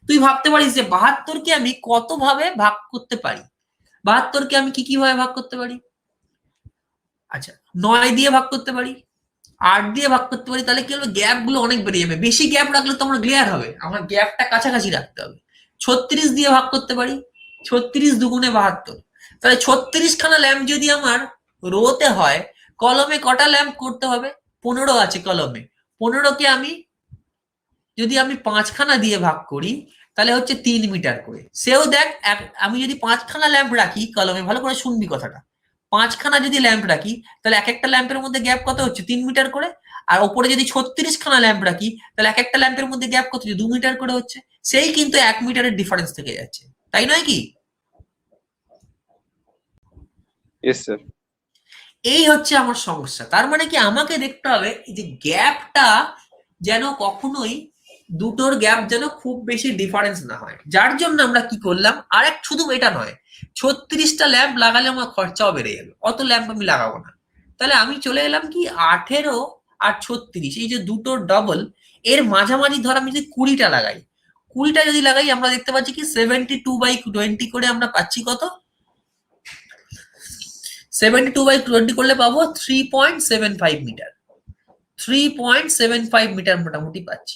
তুই ভাবতে পারিস যে 72কে আমি কত ভাবে ভাগ করতে পারি, 72কে আমি কি কি ভাবে ভাগ করতে পারি। আচ্ছা, 9 দিয়ে ভাগ করতে পারি, 8 দিয়ে ভাগ করতে পারি। তাহলে কি হবে, গ্যাপ গুলো অনেক বেড়ে যাবে, বেশি গ্যাপ রাখলে তো আমার গ্লেয়ার হবে, আমার গ্যাপটা কাছাকাছি রাখতে হবে। 36 দিয়ে ভাগ করতে পারি, 36 দুগুণে 72। তাহলে 36 খানা ল্যাম্প যদি আমার রোতে হয়, কলমে কটা ল্যাম্প করতে হবে? 15 আছে কলমে। 15কে আমি যদি আমি 5খানা দিয়ে ভাগ করি তাহলে হচ্ছে 3 মিটার করে। সেও দেখ আমি যদি 5খানা ল্যাম্প রাখি কলমে, ভালো করে শুনবি কথাটা, 5খানা যদি ল্যাম্প রাখি তাহলে এক একটা ল্যাম্পের মধ্যে গ্যাপ কত হচ্ছে? 3 মিটার করে। আর ওপরে যদি 36খানা ল্যাম্প রাখি তাহলে এক একটা ল্যাম্পের মধ্যে গ্যাপ কত হচ্ছে? 2 মিটার করে হচ্ছে। সেই কিন্তু 1 মিটারের ডিফারেন্স থেকে যাচ্ছে, তাই নয় কি? Yes sir. এই হচ্ছে আমার সমস্যা। তার মানে কি আমাকে দেখতে হবে যে গ্যাপটা যেন কখনোই, দুটোর গ্যাপ যেন খুব বেশি ডিফারেন্স না হয়। যার জন্য আমরা কি করলাম, আরেক শুধু এটা নয়, 36টা ল্যাম্প লাগালে আমার খরচাও বেড়ে যাবে, অত ল্যাম্প আমি লাগাবো না। তাহলে আমি চলে এলাম কি 18 আর 36, এই যে দুটোর ডবল, এর মাঝামাঝি ধর আমি যদি 20টা লাগাই, 20টা যদি লাগাই আমরা দেখতে পাচ্ছি কি 72/20 করে আমরা পাচ্ছি কত? 72/20 করলে পাবো 3.75 মিটার। 3.75 মিটার মোটামুটি পাচ্ছি।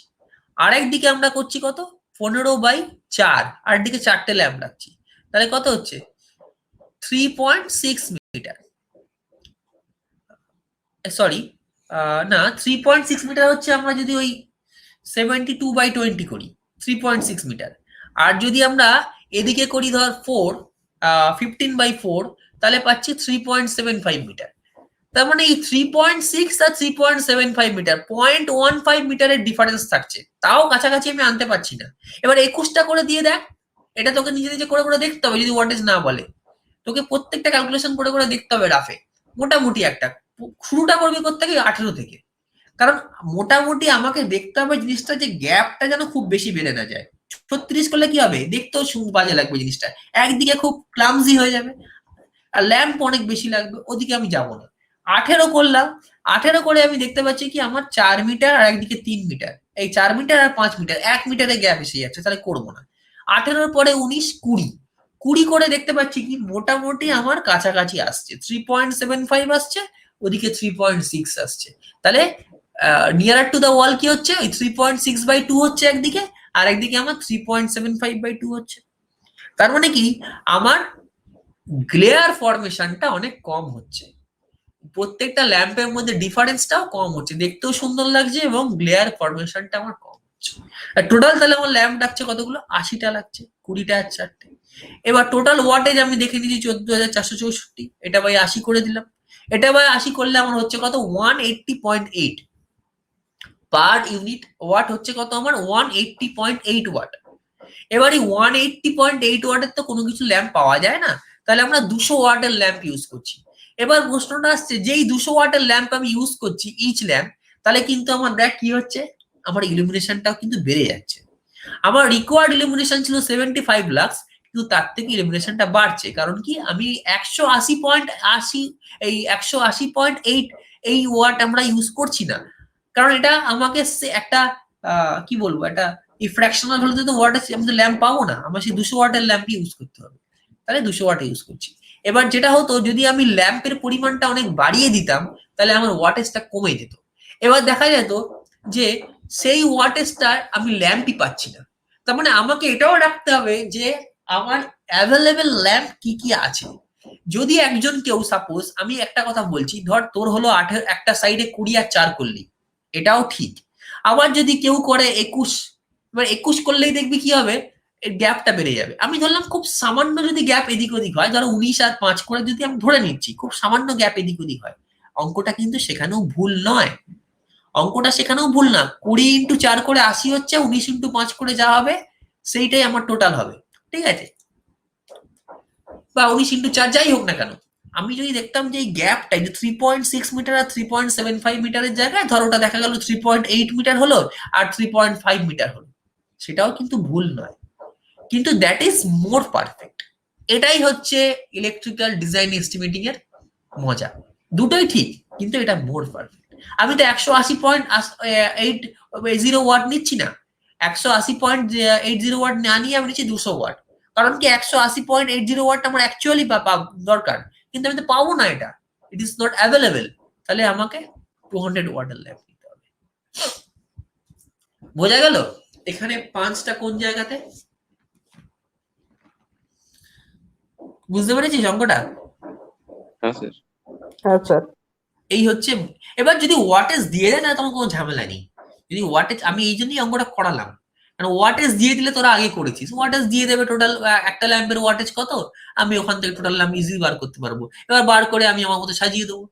আরেকদিকে আমরা করছি কত? 15/4, আর দিকে 4টে ল্যাম্প রাখছি, তাহলে কত হচ্ছে? 3.6 মিটার। সরি, না, 3.6 মিটার হচ্ছে আমরা যদি ওই 72/20 করি, 3.6 মিটার। আর যদি আমরা এদিকে করি ধর 15/4, তাহলে পাচ্ছি 3.75 মিটার। তার মানে এই 3.6 আর 3.75 মিটার, 0.15 মিটারের ডিফারেন্স থাকছে, তাও কাছাকাছি আমি আনতে পারছি না। এবার 21টা করে দিয়ে দেখ, এটা তোকে নিজে নিজে করে করে দেখতে হবে, যদি ওয়াটেজ না বলে তোকে প্রত্যেকটা ক্যালকুলেশন করে করে দেখতে হবে রাফে। মোটামুটি একটা শুরুটা করবি করতে গিয়ে 18 থেকে, কারণ মোটামুটি আমাকে দেখতে হবে জিনিসটা যে গ্যাপটা যেন খুব বেশি বেড়ে না যায়। 36 করলে কি হবে, দেখতেও বাজে লাগবে জিনিসটা, একদিকে খুব ক্লামজি হয়ে যাবে, আর ল্যাম্প অনেক বেশি লাগবে, ওদিকে আমি যাব না। 18 করলাম, 18 করে আমি দেখতে পাচ্ছি কি আমার 4 মিটার আর একদিকে 3 মিটার, এই 4 মিটার আর 5 মিটার, 1 মিটারের গ্যাপ এসে যাচ্ছে, তাহলে করবো না। 18 পরে 19, 20, 20 করে দেখতে পাচ্ছি কি মোটামুটি আমার কাছাকাছি আসছে, 3.75 আসছে, ওদিকে 3.6 আসছে। তাহলে নিয়ারার টু দা ওয়াল কি হচ্ছে, ওই 3.6/2 হচ্ছে একদিকে, আর একদিকে আমার 3.75/2 হচ্ছে। তার মানে কি আমার গ্লেয়ার ফরমেশনটা অনেক কম হচ্ছে, প্রত্যেকটা ল্যাম্পের মধ্যে ডিফারেন্সটাও কম হচ্ছে, দেখতেও সুন্দর লাগছে এবং গ্লেয়ার ফরমেশনটা আমার কম হচ্ছে। আর টোটাল তাহলে আমার ল্যাম্প লাগছে কতগুলো? 80টা লাগছে, 20টা আর 4টে। এবার টোটাল ওয়াটেজ আমি দেখে নিচ্ছি 14,464, এটা বাই 80 করে দিলাম। এটা বাই 80 করলে আমার হচ্ছে কত? 180.8 পার ইউনিট ওয়াট হচ্ছে কত আমার? 180.8 ওয়াট। এবার এই 180.8 ওয়াটের তো কোনো কিছু ল্যাম্প পাওয়া যায় না, তাহলে আমরা 200 ওয়াটের ল্যাম্প ইউজ করছি। এবার প্রশ্নটা আসছে, যেই 200 ওয়াটের ল্যাম্প আমি ইউজ করছি ইচ ল্যাম্প, তাহলে কিন্তু আমার দেখ কি হচ্ছে, আমার ইলুমিনেশনটাও কিন্তু বেড়ে যাচ্ছে। আমার রিকোয়ার্ড ইলুমিনেশন ছিল 75 লাক্স, কিন্তু তার থেকে ইলুমিনেশনটা বাড়ছে, কারণ কি আমি 180.80 এই 180.8 এই ওয়াট আমরা ইউজ করছি না, কারণ এটা আমাকে একটা কি বলবো, একটা এই ফ্র্যাকশনাল হলে তো ওয়াট আমি তো ল্যাম্প পাবো না, আমার সেই 200 ওয়াটের ল্যাম্প ইউজ করতে হবে, তাহলে 200 ওয়াট ইউজ করছি। এবার যেটা হতো, যদি আমি ল্যাম্পের পরিমাণটা অনেক বাড়িয়ে দিতাম তাহলে আমার ওয়াটেজটা কমে যেত। এবার দেখা যেত যে সেই ওয়াটেজটা আমি ল্যাম্পই পাচ্ছি না। তার মানে আমাকে এটাও রাখতে হবে যে আমার অ্যাভেলেবেল ল্যাম্প কি কি আছে। যদি একজন কেউ, সাপোজ আমি একটা কথা বলছি, ধর তোর হলো 18, একটা সাইডে 20 আর 4 করলি, এটাও ঠিক। আবার যদি কেউ করে 21, এবার 21 করলেই দেখবি কি হবে, এর গ্যাপটা বেড়ে যাবে। আমি ধরলাম খুব সামান্য যদি গ্যাপ এদিক ওদিক হয়, ধরো 19 আর 5 করে যদি আমি ধরে নিচ্ছি, খুব সামান্য গ্যাপ এদিক ওদিক হয়, অঙ্কটা কিন্তু সেখানেও ভুল নয়, অঙ্কটা সেখানেও ভুল না। 20x4 করে 80 হচ্ছে, 19x5 করে যা হবে সেইটাই আমার টোটাল হবে, ঠিক আছে, বা 19x4 যাই হোক না কেন। আমি যদি দেখতাম যে এই গ্যাপটা 3.6 মিটার আর 3.75 মিটারের জায়গায় ধর ওটা দেখা গেল 3.8 মিটার হলো আর 3.5 মিটার হলো, সেটাও কিন্তু ভুল নয়, কিন্তু দ্যাট ইজ মোর পারফেক্ট। এটাই হচ্ছে ইলেকট্রিক্যাল ডিজাইন এস্টিমেটিং এর মজা, দুটোই ঠিক কিন্তু এটা মোর পারফেক্ট। আমি তো 180.80 ওয়াট নিচ্ছি না, 180.80 ওয়াট না নিয়ে আমি নিচ্ছি 200 ওয়াট, কারণ কি 180.80 ওয়াট আমার অ্যাকচুয়ালি দরকার, কিন্তু আমি তো পাবো না, এটা ইট ইজ নট অ্যাভেলেবেল, তাহলে আমাকে 200 ওয়াটের ল্যাম্প নিতে হবে। বোঝা গেল এখানে পাঁচটা কোন জায়গাতে? বুঝতে পেরেছিস অঙ্কটা? হ্যাঁ স্যার। হ্যাঁ স্যার। এই হচ্ছে। এবার যদি ওয়াটেজ দিয়ে দেয় না তখন কোনো ঝামেলা নেই। যদি ওয়াটেজ, আমি এই জন্যই অঙ্কটা করালাম, কারণ ওয়াটেজ দিয়ে দিলে তোরা আগে করেছিস, ওয়াটেজ দিয়ে দেবে টোটাল একটা ল্যাম্পের ওয়াটেজ কত, আমি ওখান থেকে টোটাল ল্যাম্প ইজি বার করতে পারবো। এবার বার করে আমি আমার মতো সাজিয়ে দেবো,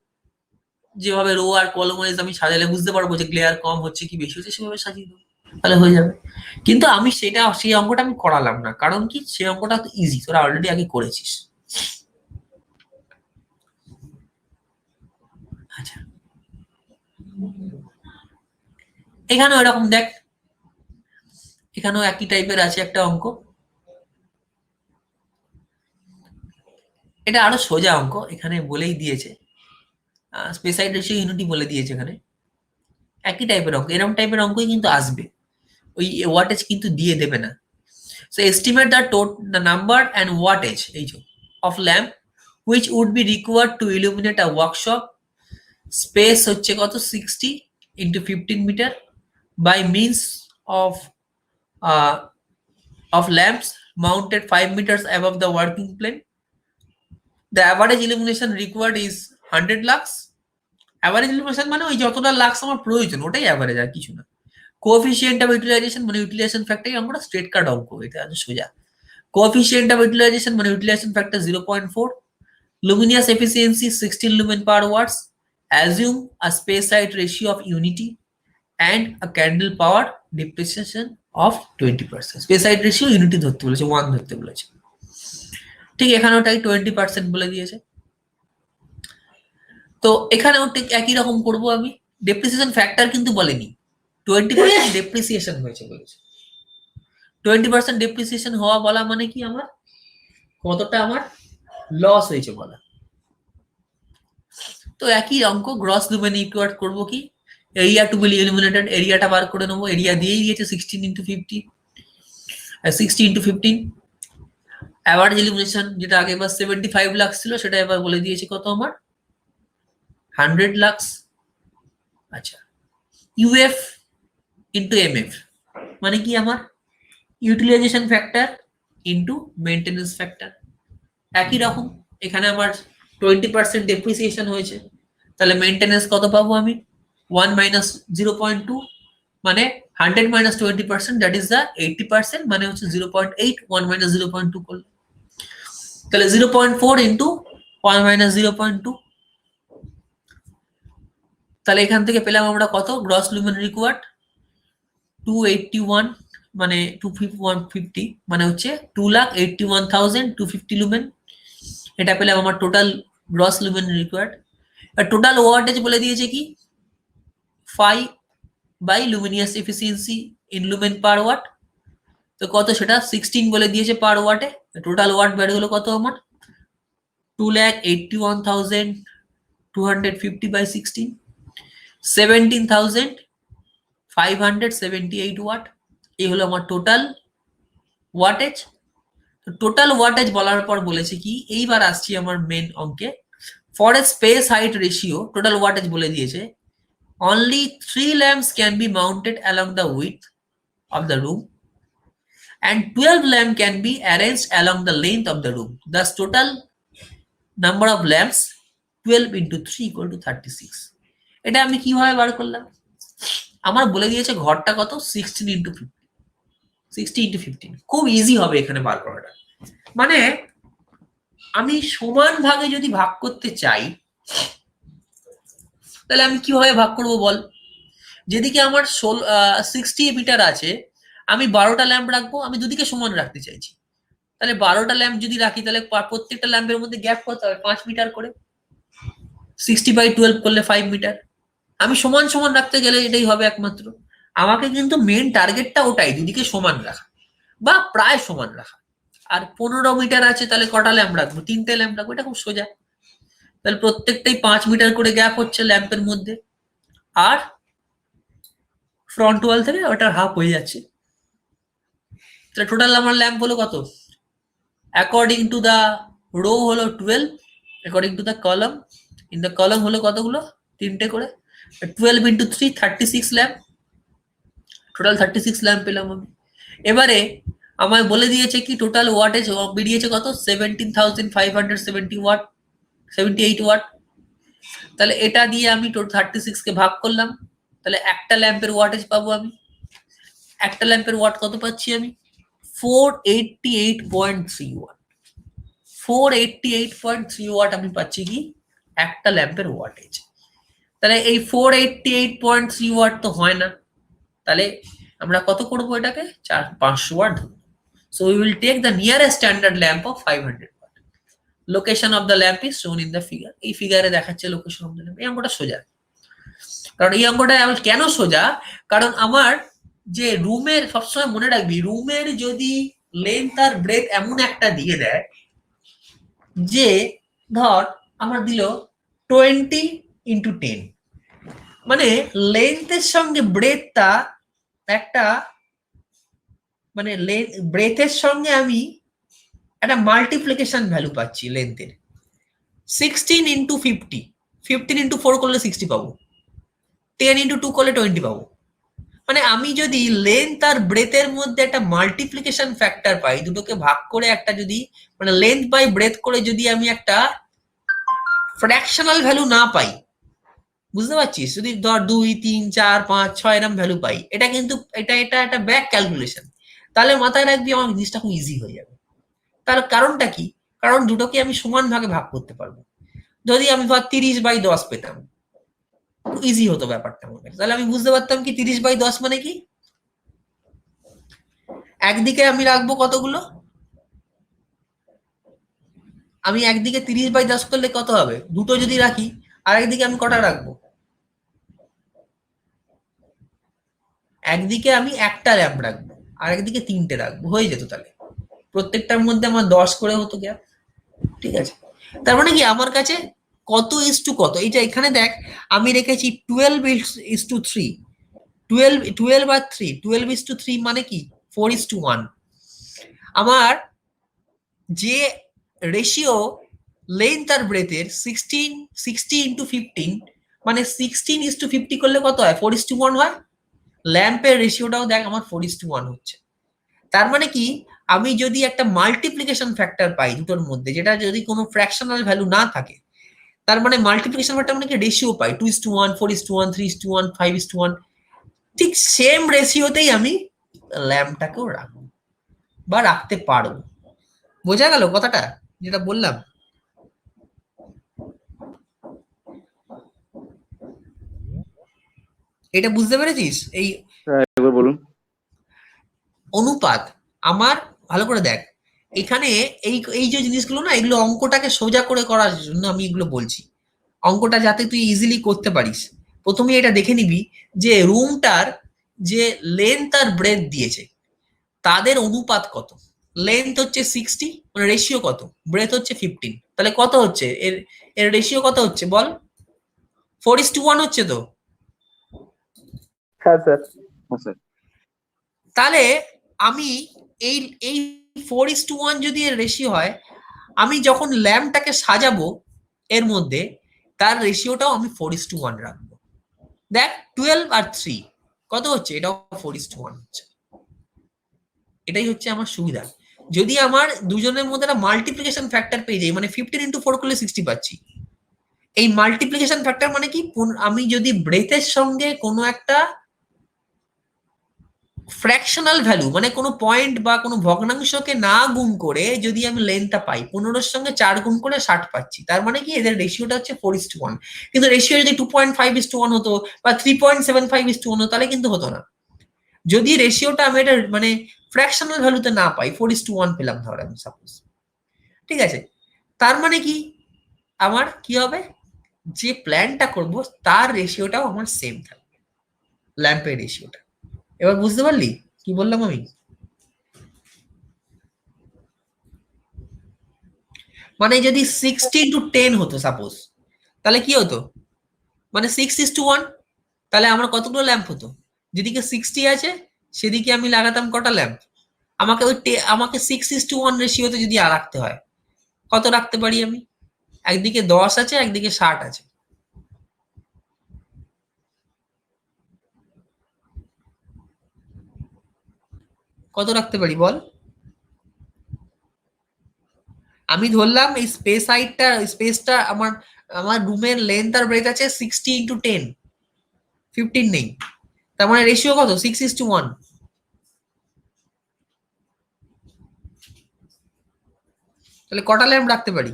যেভাবে রো আর কলম ওয়াইজ আমি সাজালে বুঝতে পারবো যে গ্লেয়ার কম হচ্ছে কি বেশি হচ্ছে, সেভাবে সাজিয়ে দেবো, তাহলে হয়ে যাবে। কিন্তু আমি সেই অঙ্কটা আমি করালাম না, কারণ কি সেই অঙ্কটা তো ইজি, তোরা অলরেডি আগে করেছিস। আচ্ছা, এখানেও এরকম দেখ, এখানেও একই টাইপের আছে একটা অঙ্ক। এটা আরো সোজা অঙ্ক, এখানে বলেই দিয়েছে স্পেসাইড রেশিও ইউনিটি বলে দিয়েছে এখানে। একই টাইপের অঙ্ক, এরকম টাইপের অঙ্কই কিন্তু আসবে, ওই ওয়াটেজ কিন্তু দিয়ে দেবে না। So estimate the number and wattage এই যে of lamp which would be required to illuminate a workshop. Space হচ্ছে কত 60 ইন্টু 15 metre by means of lamps mounted 5 meters above the working plane. The average illumination required is 100 lux. Average illumination মানে ওই যতটা lux আমার প্রয়োজন ওটাই average, আর কিছু না। কোএফিসিয়েন্ট অফ ইউটিলাইজেশন মানে ইউটিলাইজেশন ফ্যাক্টর, আমরা স্ট্রেট কাট অঙ্ক, এটা আছে সোজা। কোএফিসিয়েন্ট অফ ইউটিলাইজেশন মানে utilisation factor 0.4, luminous efficiency 16 lumen per watts, assume a space height ratio of unity and a candle power depreciation of 20%. space height ratio unity ধরতে বলেছে, 1 ধরতে বলেছে। ঠিক এখানেও তাই 20% বলে দিয়েছে। তো এখানেও ঠিক একই রকম করব আমি। ডেপ্রিসিয়েশন ফ্যাক্টর কিন্তু বলেনি, 20% ডেপ্রিসিয়েশন হয়েছে বলেছে। 20% ডেপ্রিসিয়েশন হওয়া বলা মানে কি আমার কতটা আমার লস হয়েছে বলা। তো একই অঙ্ক, গ্রস লুমেন ইকুয়াট করব কি, এরিয়া টু বি ইলুমিনেটেড, এরিয়াটা বার করে নেবো, এরিয়া দিয়েই দিয়েছে 16 ইন্টু 50, 60 ইন্টু 15। অ্যাভারেজ ইলুমিনেশন যেটা আগে এবার 75 লাক্স ছিল, সেটা এবার বলে দিয়েছে কত আমার 100 লাক্স। আচ্ছা, ইউএফ ইন্টু এমএফ মানে কি আমার utilisation factor into maintenance factor. একই রকম এখানে আমার 20% ডেপ্রিসিয়েশন হয়েছে, তাহলে মেনটেনেন্স কত পাবো আমি 1 মাইনাস 0.2, মানে 100 মাইনাস 20% দ্যাট ইজ দ্য 80%, মানে হচ্ছে 0.8, 1 মাইনাস 0.2 করলে তাহলে 0.4 ইন্টু 1 মাইনাস 0.2। তাহলে এখান থেকে পেলাম আমরা কত, গ্রস লুমেন রিকোয়ার্ড 281, মানে 25150, মানে হচ্ছে 2,81,250 লুমেন। এটা পেলাম আমার টোটাল গ্রস লুমেন রিকোয়ার্ড। আর টোটাল ওয়াটেজ বলে দিয়েছে কি 5 by luminous efficiency in lumen per watt, তো কত সেটা 16 বলে দিয়েছে পার ওয়াটে। টোটাল ওয়াট বের হলো কত আমার 2,81,250 বাই 16, 17,578 ওয়াট। এই হলো আমার টোটাল ওয়াটেজ। টোটাল ওয়াটেজ বলার পর বলেছে কি, এইবার আসছি আমার মেন অঙ্কে, for a space height ratio total wattage বলে দিয়েছে only 3 lamps can be mounted along the width of the room and 12 lamps can be arranged along the length of the room. Thus total number of lamps 12 into 3 equal to 36. এটা আমি কিভাবে বার করলাম, আমার বলে দিয়েছে ঘরটা কত 16 into 50, 60 into 15, খুব ইজি হবে এখানে বার করাটা। মানে আমি সমান ভাগে যদি ভাগ করতে চাই তাহলে আমি কিভাবে ভাগ করব বল। যেদিকে আমার 60 মিটার আছে, আমি 12টা ল্যাম্প রাখবো, আমি দুদিকে সমান রাখতে চাইছি, তাহলে 12টা ল্যাম্প যদি রাখি তাহলে প্রত্যেকটা ল্যাম্পের মধ্যে গ্যাপ কত হবে 5 মিটার করে, 60/12 করলে 5 মিটার। আমি সমান সমান রাখতে গেলে এটাই হবে একমাত্র। আমাকে কিন্তু মেন টার্গেটটা ওটাই, দুদিকে সমান রাখা বা প্রায় সমান রাখা। আর 15 মিটার আছে, তাহলে কটা ল্যাম্প রাখবো, 3টে ল্যাম্প রাখবো, এটা খুব সোজা। তাহলে প্রত্যেকটাই 5 মিটার করে গ্যাপ হচ্ছে ল্যাম্পের মধ্যে, আর ফ্রন্ট ওয়াল থেকে ওটা হাফ হয়ে যাচ্ছে। তাহলে টোটাল আমার ল্যাম্প হলো কত, অ্যাকর্ডিং টু দা রো হলো 12, according to the column, in the column হলো কতগুলো 3টে করে, 12 ইন্টু 3 36 ল্যাম্প, টোটাল 36 ল্যাম্প পেলাম আমি। এবারে আমায় বলে দিয়েছে কি টোটাল ওয়াটেজ বেরিয়েছে কত 17,570 ওয়াট, 78 ওয়াট। তাহলে এটা দিয়ে আমি 36 কে ভাগ করলাম, তাহলে একটা ল্যাম্পের ওয়াটেজ পাবো আমি। একটা ল্যাম্পের ওয়াট কত পাচ্ছি আমি? 488.3 ওয়াট। 488.3 ওয়াট আমি পাচ্ছি কি একটা ল্যাম্পের ওয়াটেজ। তাহলে এই 488.3 ওয়াট তো হয় না, তাহলে আমরা কত করবো এটাকে? 500 watt. So we will take the nearest standard lamp of 500 watt. Location of the lamp is shown in the figure. এই ফিগারে দেখাচ্ছে লোকেশন অফ দ্য ল্যাম্প। এই অঙ্কটা সোজা, কারণ এই অঙ্কটা আমার কেন সোজা, কারণ আমার যে রুমের, সবসময় মনে রাখবি, রুমের যদি লেন্থ আর ব্রেথ এমন একটা দিয়ে দেয় যে ধর আমার দিল 20x10, মানে লেন্থের সঙ্গে ব্রেথটা একটা, মানে ব্রেথের সঙ্গে আমি একটা মাল্টিপ্লিকেশন ভ্যালু পাচ্ছি লেন্থের। 16x50, 15x4 করলে 60 পাবো, 10x2 করলে 20 পাবো। মানে আমি যদি লেন্থ আর ব্রেথের মধ্যে একটা মাল্টিপ্লিকেশন ফ্যাক্টর পাই, দুটোকে ভাগ করে একটা, যদি মানে লেন্থ বাই ব্রেথ করে যদি আমি একটা ফ্র্যাকশনাল ভ্যালু না পাই, বুঝতে পারছিস, যদি ধর 2, 3, 4, 5, 6 এরকম ভ্যালু পাই, এটা কিন্তু এটা একটা ব্যাক ক্যালকুলেশন, তাহলে মাথায় রাখবি আমার জিনিসটা খুব ইজি হয়ে যাবে। তার কারণটা কি? কারণ দুটোকে আমি সমান ভাগে ভাগ করতে পারবো। যদি আমি ধর 30/10 পেতাম, ইজি হতো ব্যাপারটা আমার কাছে। তাহলে আমি বুঝতে পারতাম কি 30/10 মানে কি। একদিকে আমি রাখবো কতগুলো, আমি একদিকে 30/10 করলে কত হবে, দুটো যদি রাখি, আর একদিকে আমি কটা রাখবো, একদিকে আমি একটা ল্যাম্প রাখবো আর একদিকে 3টে রাখবো, হয়ে যেত। তাহলে প্রত্যেকটার মধ্যে আমার 10 করে হতো গ্যাপ। ঠিক আছে, তার মানে কি আমার কাছে কত ইস টু কত, এইটা এখানে দেখ আমি রেখেছি 12:3। 12 মানে কি 4:1। আমার যে রেশিও লেন্থ আর ব্রেথের 60x15, মানে 16:50 করলে কত হয়, 4:1 হয়। ল্যাম্পের রেশিওটাও দেখ আমার 4:1 হচ্ছে। তার মানে কি আমি যদি একটা মাল্টিপ্লিকেশন ফ্যাক্টর পাই দুটোর মধ্যে, যেটা যদি কোনো ফ্র্যাকশনাল ভ্যালু না থাকে, তার মানে মাল্টিপ্লিকেশন ফ্যাক্টর মানে কি রেশিও পাই 2:1, 4:1, 3:1, 5:1, ঠিক সেম রেশিওতেই আমি ল্যাম্পটাকেও রাখবো বা রাখতে পারবো। বোঝা গেল কথাটা যেটা বললাম? এটা বুঝতে পেরেছিস? এই একবার বলুন। অনুপাত আমার ভালো করে দেখ, এখানে এই এই যে জিনিসগুলো না, এগুলো অঙ্কটাকে সোজা করে করার জন্য আমি এগুলো বলছি। অঙ্কটা যাতে তুই ইজিলি করতে পারিস, প্রথমে এটা দেখে নিবি যে রুমটার যে লেন্থ আর ব্রেথ দিয়েছে তাদের অনুপাত কত। লেন্থ হচ্ছে 60, মানে রেশিও কত, ব্রেথ হচ্ছে 15, তাহলে কত হচ্ছে এর, এর রেশিও কত হচ্ছে বল? 4:1 হচ্ছে তো। হ্যাঁ স্যার। হ্যাঁ স্যার। তাহলে আমি এই এই 4:1 যদি এর রেশিও হয়, আমি যখন ল্যাম্পটাকে সাজাবো এর মধ্যে, তার রেশিওটাও আমি 4:1 রাখবো। দেখ 12 আর 3 কত হচ্ছে, এটাও 4:1 হচ্ছে। এটাই হচ্ছে আমার সুবিধা। যদি আমার দুজনের মধ্যে একটা মাল্টিপ্লিকেশন ফ্যাক্টর পেয়ে যাই, মানে 15x4 করলে 60 পাচ্ছি। এই মাল্টিপ্লিকেশন ফ্যাক্টর মানে কি, আমি যদি ব্রেথের সঙ্গে কোনো একটা ফ্র্যাকশনাল ভ্যালু, মানে কোনো পয়েন্ট বা কোনো ভগ্নাংশকে না গুণ করে যদি আমি লেন্থটা পাই, 15-এর সঙ্গে 4 গুণ করে 60 পাচ্ছি, তার মানে কি এদের রেশিওটা হচ্ছে 4:1। কিন্তু রেশিও যদি 2.5:1 হতো বা 3.75:1 হতো, তাহলে কিন্তু হতো না। যদি রেশিওটা আমি এটা মানে ফ্র্যাকশনাল ভ্যালুতে না পাই, 4:1 পেলাম ধর আমি সাপোজ, ঠিক আছে, তার মানে কি আমার কি হবে, যে প্ল্যানটা করব তার রেশিওটাও আমার সেম থাকবে, ল্যাম্পের রেশিওটা। এবার বুঝতে পারলি কি বললাম আমি? মানে যদি 60:10 হতো সাপোজ, তাহলে কি হতো, মানে 6:1, তাহলে আমার কতগুলো ল্যাম্প হতো, যেদিকে 60 আছে সেদিকে আমি লাগাতাম কটা ল্যাম্প, আমাকে আমাকে 6:1 রেশিওতে যদি রাখতে হয়, কত রাখতে পারি আমি, একদিকে 10 আছে একদিকে 60 আছে, কত রাখতে পারি বল? আমি ধরলাম এই স্পেসটা আমার আমার রুমের লেন্থ আর ব্রেথ আছে 60 × 10, 15 নেই, তার মানে রেশিও কত 6:1। তাহলে কটা ল্যাম্প রাখতে পারি?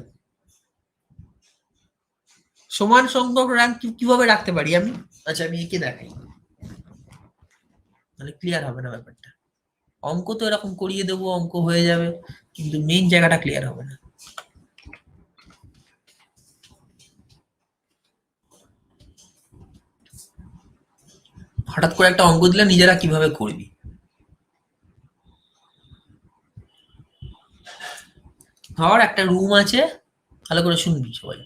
সমান সংখ্যক র্যাম্প কিভাবে রাখতে পারি আমি? আচ্ছা আমি এঁকে দেখাই, মানে ক্লিয়ার হবে না ব্যাপারটা। অঙ্ক তো এরকম করিয়ে দেবো, অঙ্ক হয়ে যাবে, কিন্তু মেইন জায়গাটা ক্লিয়ার হবে না। হঠাৎ করে একটা অঙ্ক দিলে নিজেরা কিভাবে করবি। ধর একটা রুম আছে, ভালো করে শুনবি সবাই।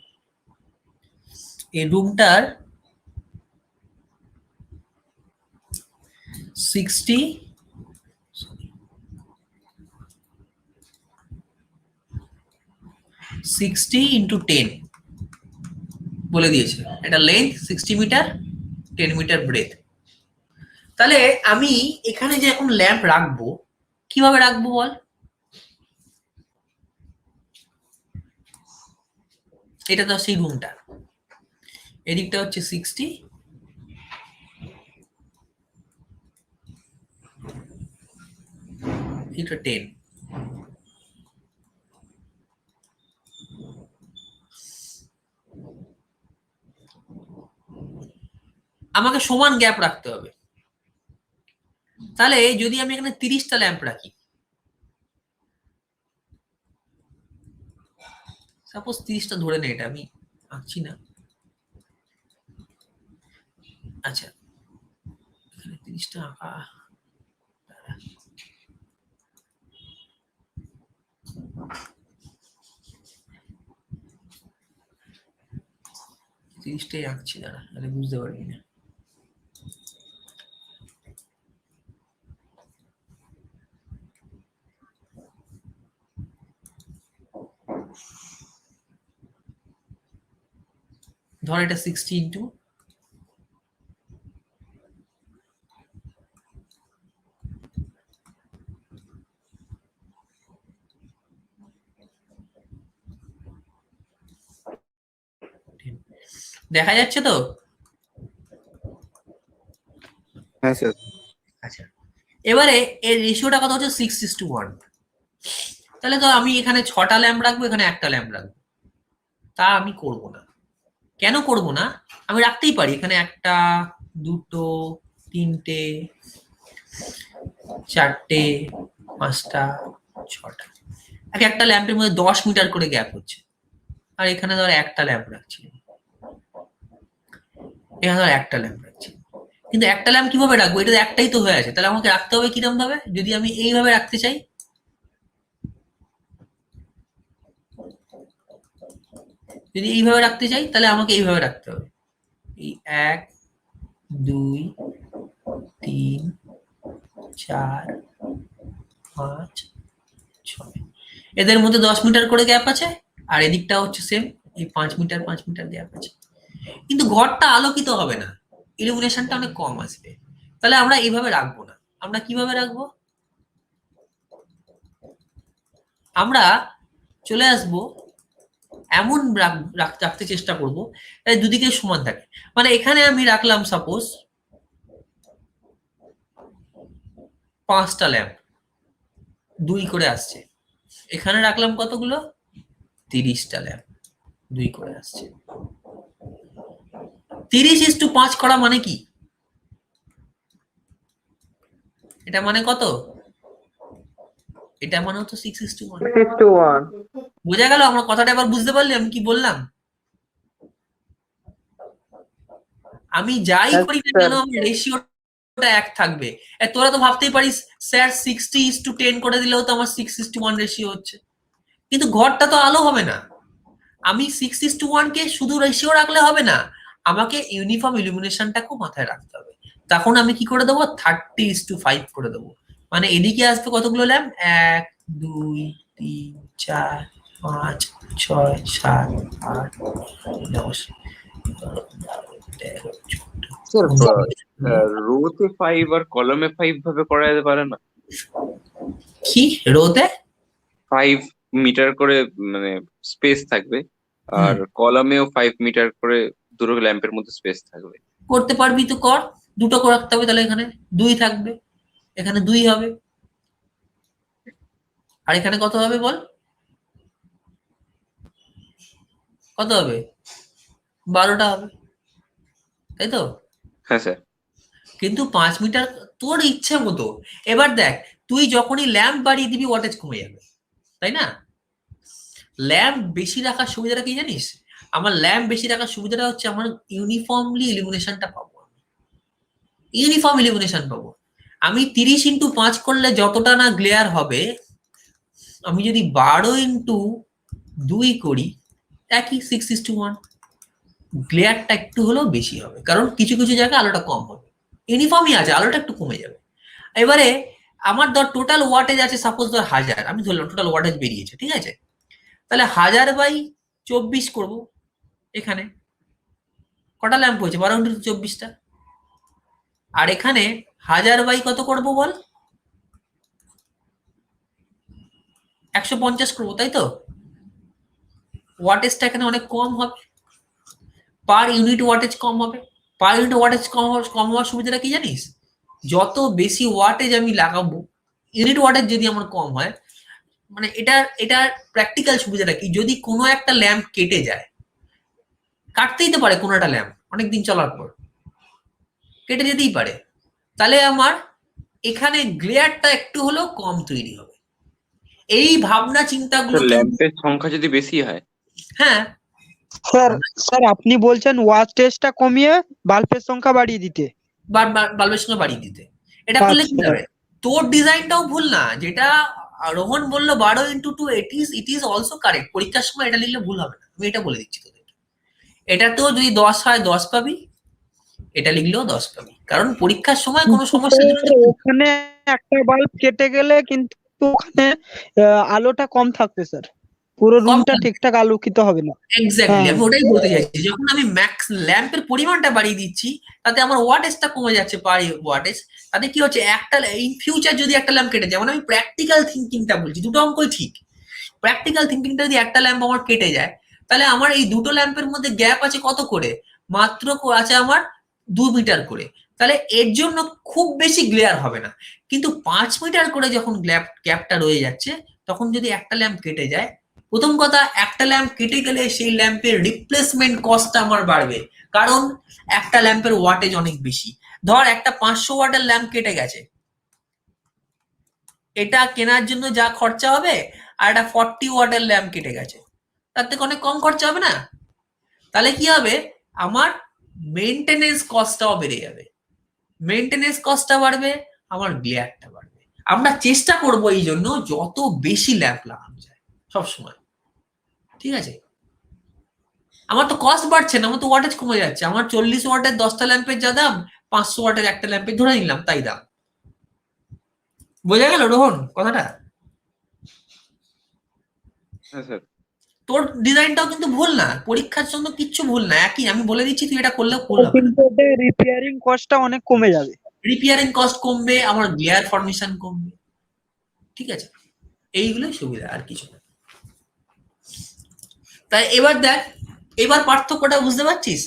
এই রুমটার 60 × 10 বলে দিয়েছে। এটা লেন্থ 60 মিটার, 10 মিটার ব্রেথ। তাহলে আমি এখানে যে এখন ল্যাম্প রাখবো, কিভাবে রাখবো বল? এটা তো সেই রুমটা, এদিকটা হচ্ছে 60, এটা 10। আমাকে সমান গ্যাপ রাখতে হবে। তাহলে যদি আমি এখানে 30টা ল্যাম্প রাখি, সাপোজ 30টা ধরে নে, এটা আমি আঁকছি না। আচ্ছা এখানে 30টা আঁকা, 30টাই আঁকছি, দাঁড়া তাহলে বুঝতে পারবি না। ধর এটা 60 ইন্টু দেখা যাচ্ছে তো? হ্যাঁ স্যার। আচ্ছা এবারে এর রেশিওটা কত হচ্ছে 6:1। তাহলে তো আমি এখানে 6টা ল্যাম্প রাখবো, এখানে একটা ল্যাম্প রাখবো। তা আমি করব না। কেন করব না? আমি রাখতেই পারি এখানে 1টা, 2টো, 3টে, 4টে, 5টা, 6টা। একটা ল্যাম্পের মধ্যে 10 মিটার করে গ্যাপ হচ্ছে, আর এখানে ধর একটা ল্যাম্প রাখছি, এখানে ধর একটা ল্যাম্প রাখছি। কিন্তু একটা ল্যাম্প কিভাবে রাখবো? এটা একটাই তো হয়ে আছে, তাহলে আমাকে রাখতে হবে কিরকম ভাবে? যদি আমি এইভাবে রাখতে চাই, যদি এইভাবে রাখতে চাই তাহলে আমাকে এইভাবে রাখতে হবে। এই 1, 2, 3, 4, 5, 6, এদের মধ্যে 10 মিটার করে গ্যাপ আছে, আর এদিকটা হচ্ছে সেম, এই 5 মিটার 5 মিটার গ্যাপ আছে। কিন্তু ঘরটা আলোকিত হবে না, ইলুমিনেশনটা অনেক কম আসবে। তাহলে আমরা এইভাবে রাখবো না। আমরা কিভাবে রাখবো? আমরা চলে আসবো, এমন রাখতে চেষ্টা করবো দুদিকে সমান থাকে। মানে এখানে আমি রাখলাম সাপোজ 5টা ল্যাম্প, 2 করে আসছে। এখানে রাখলাম কতগুলো? 30টা ল্যাম্প, 2 করে আসছে। 30:5 করা মানে কি? এটা মানে কত? এটা মানে হতো 6:1। 6:1। বোঝা গেল? আমার কথাটা এবার বুঝতে পারলি আমি কি বললাম? আমি যাই করি না কেন আমার রেশিওটা 1 থাকবে। তোরা তো ভাবতেই পারিস স্যার 60:10 করে দিলেও তো আমার 6:1 রেশিও হচ্ছে, কিন্তু ঘরটা তো আলো হবে না। আমি 6:1 কে শুধু রেশিও রাখলে হবে না, আমাকে ইউনিফর্ম ইলুমিনেশনটাকেও মাথায় রাখতে হবে। তখন আমি কি করে দেবো? 30:5 করে দেবো। মানে এদিকে আসবে কতগুলো ল্যাম্প? 1, 2, 3, 4, 5, 6, 7, 8, 10, 11, 12, 13, রোতে 5 আর কলমে 5 ভাবে করা যেতে পারে না? কি রোতে? 5 মিটার করে মানে স্পেস থাকবে, আর কলামেও 5 মিটার করে দুটো ল্যাম্পের মধ্যে স্পেস থাকবে। করতে পারবি তো কর, দুটো করে রাখতে হবে, তাহলে এখানে 2 থাকবে, এখানে 2 হবে, আর এখানে কত হবে বল, কত হবে, 12টা হবে, তাই তো? হ্যাঁ স্যার। কিন্তু 5 মিটার তোর ইচ্ছে মতো। এবার দেখ, তুই যখনই ল্যাম্প বাড়িয়ে দিবি ওয়াটেজ কমে যাবে, তাই না? ল্যাম্প বেশি রাখার সুবিধাটা কি জানিস? আমার ল্যাম্প বেশি রাখার সুবিধাটা হচ্ছে আমার ইউনিফর্মলি ইলুমিনেশনটা পাবো, ইউনিফর্ম ইলুমিনেশন পাবো। আমি 30x5 করলে যতটা না গ্লেয়ার হবে, আমি যদি 12x2 করি, একই 6:1, গ্লেয়ারটা একটু হলেও বেশি হবে, কারণ কিছু কিছু জায়গায় আলোটা কম হবে, ইউনিফর্মই আছে, আলোটা একটু কমে যাবে। এবারে আমার ধর টোটাল ওয়াটেজ আছে, সাপোজ ধর 1000, আমি ধরলাম টোটাল ওয়াটেজ বেরিয়েছে, ঠিক আছে? তাহলে 1000/24 করবো, এখানে কটা ল্যাম্প হয়েছে, 12x24টা, আর এখানে 1000 কত করবো বল, 150 করবো, তাই তো? ওয়াটেজটা এখানে অনেক কম হবে, পার ইউনিট ওয়াটেজ কম হবে। পার ইউনিট ওয়াটেজ কম হওয়ার সুবিধাটা কি জানিস? যত বেশি ওয়াটেজ আমি লাগাবো, ইউনিট ওয়াটেজ যদি আমার কম হয়, মানে এটার প্র্যাকটিক্যাল সুবিধাটা কি, যদি কোনো একটা ল্যাম্প কেটে যায়, কাটতেই তো পারে, কোনো একটা ল্যাম্প অনেকদিন চলার পর কেটে যেতেই পারে, তাহলে আমার এখানে গ্লেয়ারটা একটু হলেও কম তৈরি হবে। এই ভাবনা চিন্তাগুলো কিন্তু, ল্যাম্পের সংখ্যা যদি বেশি হয়, হ্যাঁ, স্যার স্যার আপনি বলছেন ওয়াটেজটা কমিয়ে বাল্বের সংখ্যা বাড়িয়ে দিতে? বাল্বের সঙ্গে বাড়িয়ে দিতে। এটা করলে কি আচ্ছা। হবে, তোর ডিজাইনটাও ভুল না, যেটা রোহন বললো 12x2, it is also correct. পরীক্ষার সময় এটা লিখলে ভুল হবে না, আমি এটা বলে দিচ্ছি তোদের। এটা তো যদি 10 হয় 10 পাবি, এটা লিখলেও 10 পাবি, কারণ পরীক্ষার সময় কোনো কিন্তু সমস্যার জন্য স্যার ওখানে একটা বাল্ব কেটে গেলে কিন্তু ওখানে আলোটা কম থাকবে স্যার, পুরো কম রুমটা থাকবে। ঠিকঠাক আলোকিত হবে না। এক্স্যাক্টলি, হ্যাঁ। আমি ওটাই বলতে চাইছি, যখন আমি ম্যাক্স ল্যাম্পের পরিমাণটা বাড়িয়ে দিচ্ছি, তাতে আমার ওয়াটেজটা কমে যাচ্ছে, পার ওয়াটেজ। তাতে কি হচ্ছে, একটা ইন ফিউচার যদি একটা ল্যাম্প কেটে যায়, মানে আমি প্র্যাকটিক্যাল থিঙ্কিংটা বলছি, দুটো অঙ্কই ঠিক। প্র্যাকটিক্যাল থিঙ্কিংটা যদি একটা ল্যাম্প আমার কেটে যায়, তাহলে আমার এই দুটো ল্যাম্পের মধ্যে গ্যাপ আছে কত করে, মাত্র আছে আমার 2 মিটার করে, তাহলে এর জন্য খুব বেশি গ্লেয়ার হবে না। কিন্তু 5 মিটার করে যখন গ্যাপটা রয়ে যাচ্ছে, তখন যদি একটা ল্যাম্প কেটে যায়, প্রথম কথা, একটা ল্যাম্প কেটে গেলে সেই ল্যাম্পের রিপ্লেসমেন্ট কস্টটা আমার বাড়বে, কারণ একটা ল্যাম্পের ওয়াটেজ অনেক বেশি। ধর একটা 500 ওয়াটের ল্যাম্প কেটে গেছে, এটা কেনার জন্য যা খরচা হবে, আর একটা 40 ওয়াটের ল্যাম্প কেটে গেছে, তার থেকে অনেক কম খরচা হবে না? তাহলে কি হবে, আমার মেনটেনেন্স কস্টটাও বেড়ে যাবে, মেনটেনেন্স কস্টটা বাড়বে, আমার গ্লেয়ারটা বাড়বে। আমরা চেষ্টা করব এই জন্য যত বেশি ল্যাম্প লাগানো যায় সব সময়, ঠিক আছে? আমার তো কস্ট বাড়ছে না, আমার তো ওয়াটেজ কমে যাচ্ছে। আমার 40 ওয়াটের 10টা ল্যাম্পের যা দাম, 500 ওয়াটের একটা ল্যাম্পের ধরে নিলাম তাই দাম। বোঝা গেল রোহন কথাটা? হ্যাঁ স্যার। তোর ডিজাইনটাও কিন্তু ভুল না, পরীক্ষার জন্য কিচ্ছু ভুল না, একই, আমি বলে দিচ্ছি, তুই এটা করলেও ভুল হবে না। কিন্তু ওটা রিপেয়ারিং কস্টটা অনেক কমে যাবে। রিপেয়ারিং কস্ট কমবে, আমার গ্লেয়ার ফর্মেশন কমবে, ঠিক আছে? এইগুলোই সুবিধা, আর কিছু না। তাই এবার দেখ, এবার পার্থক্যটা বুঝতে পারছিস,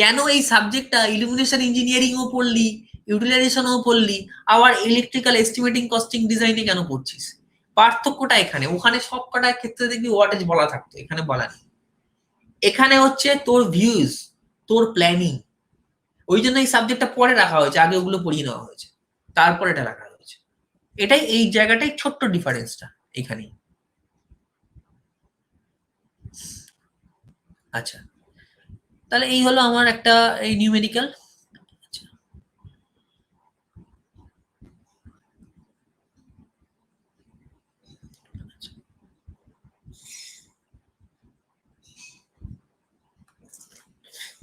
কেন এই সাবজেক্টটা ইলুমিনেশন ইঞ্জিনিয়ারিং ও পড়লি, ইউটিলাইজেশন ও পড়লি, আবার ইলেকট্রিক্যাল এস্টিমেটিং কস্টিং ডিজাইনে কেন পড়ছিস? পার্থক্যটা এখানে, ওখানে সব কটার ক্ষেত্রে দেখবি ওয়াটেজ বলা থাকতো, এখানে বলা নেই। এখানে হচ্ছে তোর ভিউজ, তোর প্ল্যানিং, ওই জন্য এই সাবজেক্টটা পরে রাখা হয়েছে, আগে ওগুলো পড়িয়ে নেওয়া হয়েছে, তারপর এটা রাখা হয়েছে। এটাই, এই জায়গাটাই ছোট্ট ডিফারেন্সটা এখানেই। আচ্ছা, তাহলে এই হলো আমার একটা এই নিউমেরিক্যাল।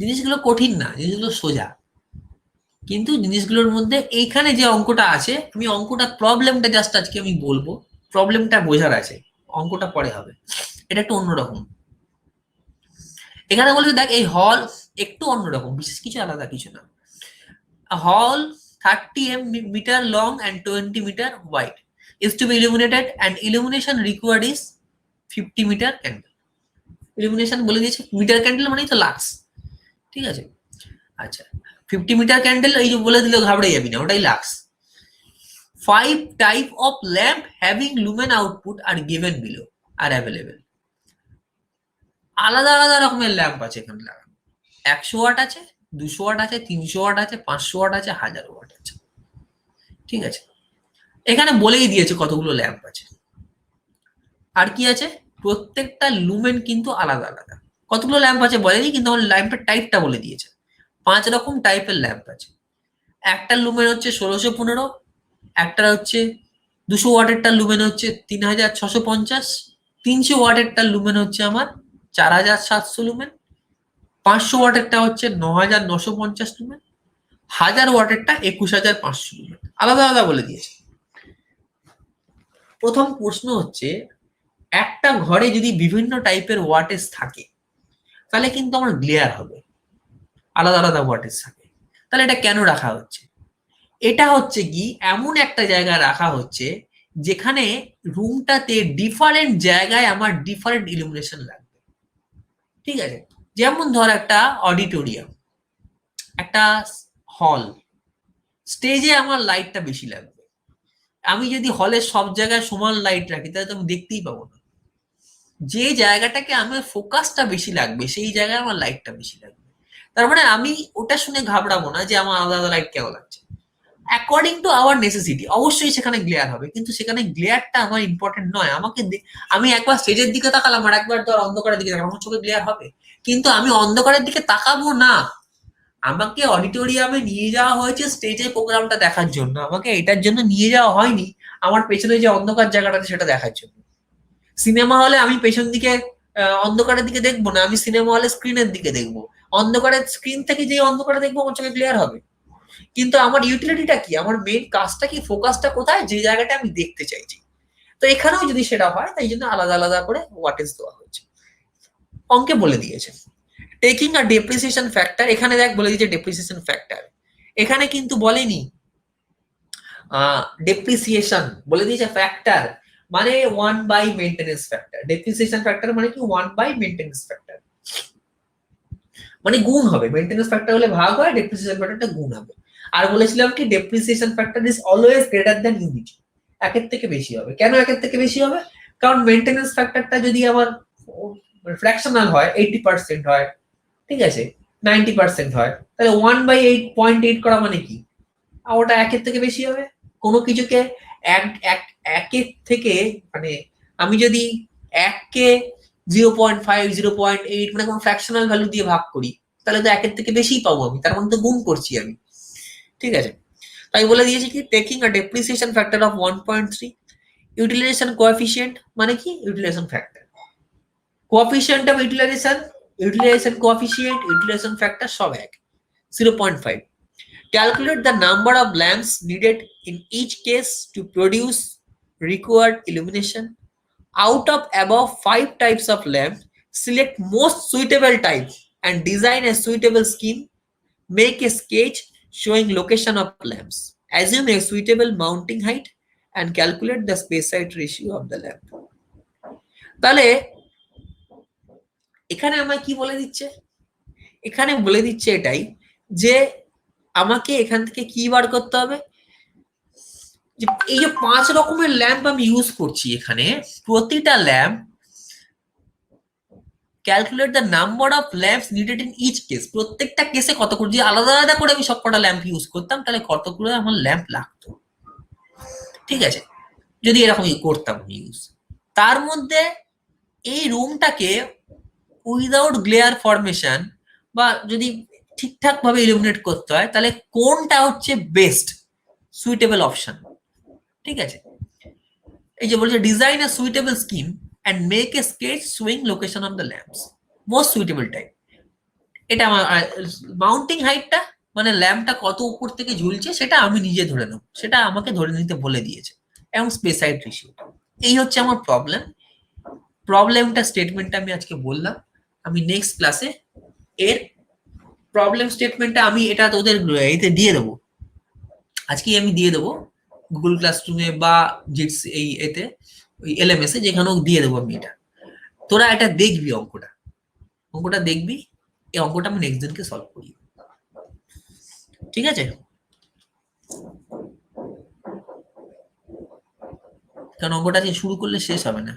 জিনিসগুলো কঠিন না, জিনিসগুলো সোজা, কিন্তু জিনিসগুলোর মধ্যে এইখানে যে অঙ্কটা আছে, আমি অঙ্কটা প্রবলেমটা জাস্ট আজকে আমি বলবো, প্রবলেমটা বোঝার আছে, অঙ্কটা পরে হবে। এটা একটু অন্যরকম। এখানে বলছে দেখ, এই হল একটু অন্যরকম, বিশেষ কিছু আলাদা কিছু না। হল 30 meter long and 20 meter wide is to be illuminated, and illumination required is 50 metre candle. Illumination বলে দিয়েছে, মিটার ক্যান্ডেল মানেই তো লাক্স, ঠিক আছে। আচ্ছা 50 মিটার ক্যান্ডেল এই যে বলে দিলে ঘাবড়ে যাবি না, ওটাই lux. 5 type of lamp having lumen output are given below are available. আলাদা আলাদা রকমের ল্যাম্প আছে এখানে লাগানো। 100 ওয়াট আছে, 200 ওয়াট আছে, 300 ওয়াট আছে, 500 ওয়াট আছে, 1000 ওয়াট আছে, ঠিক আছে। এখানে বলেই দিয়েছে কতগুলো ল্যাম্প আছে আর কি আছে, প্রত্যেকটা লুমেন কিন্তু আলাদা আলাদা। কতগুলো ল্যাম্প আছে বলেনি, কিন্তু আমার ল্যাম্পের টাইপটা বলে দিয়েছে। 5 রকম টাইপের ল্যাম্প আছে। একটা লুমেন হচ্ছে 1615, একটা হচ্ছে 200 ওয়াটেরটা লুমেন হচ্ছে 3650, 300 ওয়াটেরটা লুমেন হচ্ছে আমার 4700 লুমেন, 500 ওয়াটেরটা হচ্ছে 9950 লুমেন, 1000 ওয়াটেরটা 21500 লুমেন। আলাদা আলাদা বলে দিয়েছে। প্রথম প্রশ্ন হচ্ছে, একটা ঘরে যদি বিভিন্ন টাইপের ওয়াটেজ থাকে তাহলে কিন্তু আমার গ্লেয়ার হবে, আলাদা আলাদা ওয়াটেজ থাকে। তাহলে এটা কেন রাখা হচ্ছে? এটা হচ্ছে কি, এমন একটা জায়গায় রাখা হচ্ছে যেখানে রুমটাতে ডিফারেন্ট জায়গায় আমার ডিফারেন্ট ইলুমিনেশন লাগবে, ঠিক আছে। যেমন ধর একটা অডিটোরিয়াম, একটা হল, স্টেজে আমার লাইটটা বেশি লাগবে। আমি যদি হলের সব জায়গায় সমান লাইট রাখি তাহলে তো আমি দেখতেই পাবো না। যে জায়গাটাকে আমার ফোকাসটা বেশি লাগবে সেই জায়গায় আমার লাইটটা বেশি লাগবে। তার মানে আমি ওটা শুনে ঘাবড়াবো না যে আমার আলাদা আলাদা লাইট কেন লাগছে। অ্যাকর্ডিং টু আওয়ার নেসেসিটি অবশ্যই সেখানে গ্লেয়ার হবে, কিন্তু সেখানে গ্লেয়ারটা আমার ইম্পর্টেন্ট নয়। আমি একবার স্টেজের দিকে তাকালাম আর একবার ধর অন্ধকারের দিকে তাকালাম, আমার চোখে গ্লেয়ার হবে, কিন্তু আমি অন্ধকারের দিকে তাকাবো না। আমাকে অডিটোরিয়ামে নিয়ে যাওয়া হয়েছে স্টেজের প্রোগ্রামটা দেখার জন্য, আমাকে এটার জন্য নিয়ে যাওয়া হয়নি আমার পেছনে যে অন্ধকার জায়গাটা আছে সেটা দেখার জন্য। সিনেমা হলে আমি পেছন দিকে অন্ধকারের দিকে দেখবো না, আমি সিনেমা হলে স্ক্রিনের দিকে দেখবো। অন্ধকারের স্ক্রিন থেকে যে অন্ধকারে দেখবো আমার চোখে ক্লিয়ার হবে, কিন্তু আমার ইউটিলিটিটা কি, আমার মেইন কাজটা কি, ফোকাসটা কোথায়, যে জায়গাটা আমি দেখতে চাইছি। তো এখানেও যদি সেটা হয় তাই জন্য আলাদা আলাদা করে ওয়াটেজ দেওয়া হয়েছে, অঙ্কে বলে দিয়েছে। টেকিং আ ডেপ্রিসিয়েশন ফ্যাক্টর, এখানে দেখ বলে দিয়েছে ডেপ্রিসিয়েশন ফ্যাক্টর, এখানে কিন্তু বলেনি ডেপ্রিসিয়েশন, বলে দিয়েছে ফ্যাক্টর, মানে 1 by maintenance factor. Depreciation factor মানে কি 1 by মেইনটেনেন্স ফ্যাক্টর, মানে গুণ হবে। মেইনটেনেন্স ফ্যাক্টর হলে ভাগ হয়, ডেপ্রিসিয়েশন ফ্যাক্টরটা গুণ হবে। আর বলেছিলাম কি depreciation factor is always greater than unity, একের থেকে বেশি হবে। কেন একের থেকে বেশি হবে? কারণ মেইনটেনেন্স ফ্যাক্টরটা যদি আমার ফ্র্যাকশনাল হয় 80% হয়, ঠিক আছে, 90% হয়, তাহলে 1/8.8 করা মানে কি, ওটা একের থেকে বেশি হবে। কোনো কিছুকে একের থেকে, মানে আমি যদি 1কে 0.5 0.8 মানে কোনো ফ্র্যাকশনাল ভ্যালু দিয়ে ভাগ করি তাহলে তো একের থেকে বেশিই পাবো আমি, তার মানে তো গুণ করছি আমি, ঠিক আছে। তাই বলে দিয়েছি কি taking a depreciation factor of 1.3, utilisation coefficient মানে কি utilisation factor, coefficient of utilisation coefficient, utilisation factor সব এক, 0.5. Calculate the number of lamps needed in each case to produce required illumination. Out of above 5 types of lamp, select most suitable type and design a suitable scheme. Make a sketch showing location of lamps. Assume a suitable mounting height and calculate the space height ratio of the lamp. তাহলে এখানে আমায় কি বলে দিচ্ছে, এখানে বলে দিচ্ছে এটাই যে আমাকে এখান থেকে কি বার করতে হবে, যে এই যে 5 রকমের ল্যাম্প আমি ইউজ করছি এখানে, প্রতিটা lamp calculate the number of lamps needed in each case, প্রত্যেকটা কেসে কত করে, যদি আলাদা আলাদা করে আমি সবকটা ল্যাম্প ইউজ করতাম তাহলে কতগুলো আমার ল্যাম্প লাগতো, ঠিক আছে, যদি এরকম করতাম ইউজ। তার মধ্যে এই রুমটাকে উইদাউট গ্লেয়ার ফরমেশন বা যদি ঠিকঠাক ভাবে ইলুমিনেট করতে হয় তাহলে কোনটা হচ্ছে বেস্ট সুইটেবল অপশন, ঠিক আছে। এই যে বলছে design a suitable scheme and make a sketch showing location of the lamps, most suitable type. এটা আমার মাউন্টিং হাইটটা মানে ল্যাম্পটা কত উপর থেকে ঝুলছে সেটা আমি নিজে ধরে নেব, সেটা আমাকে ধরে নিতে বলে দিয়েছে, এবং স্পেস হাইট রেশিও। এই হচ্ছে আমার প্রবলেমটা স্টেটমেন্টটা আমি আজকে বললাম। আমি নেক্সট ক্লাসে এর প্রবলেম স্টেটমেন্টটা আমি এটা তোদের এতে দিয়ে দেবো, আজকেই আমি দিয়ে দেবো গুগল ক্লাসরুমে বা জিটস এই এতে ওই এলএমএস এ, যেখানেও দিয়ে দেবো আমি এটা। তোরা এটা দেখবি, অঙ্কটা দেখবি, এই অঙ্কটা আমি নেক্সট দিনকে সলভ করি, ঠিক আছে? কারণ অঙ্কটা দিয়ে শুরু করলে শেষ হবে না,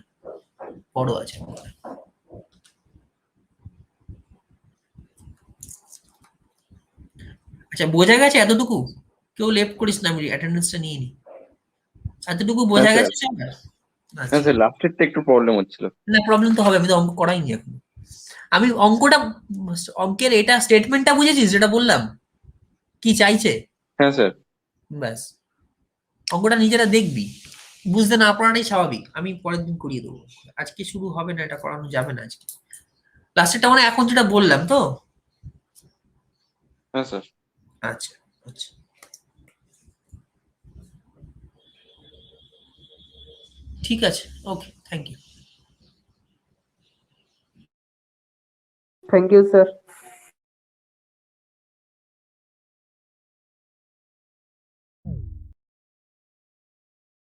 বড় আছে। আচ্ছা, বোঝা গেছে এতটুকু? কেউ লেফট করিস না, আমি অ্যাটেন্ডেন্সটা নিয়ে নি। এতটুকু বোঝা হ্যাঁ, গেছে সবার? হ্যাঁ আচ্ছা, স্যার, লাস্টেরটা একটু প্রবলেম হচ্ছিল। না প্রবলেম তো হবে, আমি তো অঙ্ক করাইনি এখন। আমি অঙ্কটা, অঙ্কের এটা স্টেটমেন্টটা বুঝেছিস যেটা বললাম কি চাইছে? হ্যাঁ স্যার। ব্যাস, অঙ্কটা নিজেরা দেখবি, বুঝতে না পারাটাই স্বাভাবিক, আমি পরের দিন করিয়ে দেবো। আজকে শুরু হবে না, এটা করানো যাবে না আজকে। লাস্টেরটা মানে এখন যেটা বললাম তো? হ্যাঁ স্যার। আচ্ছা আচ্ছা, ঠিক আছে, okay, thank you. Thank you, sir.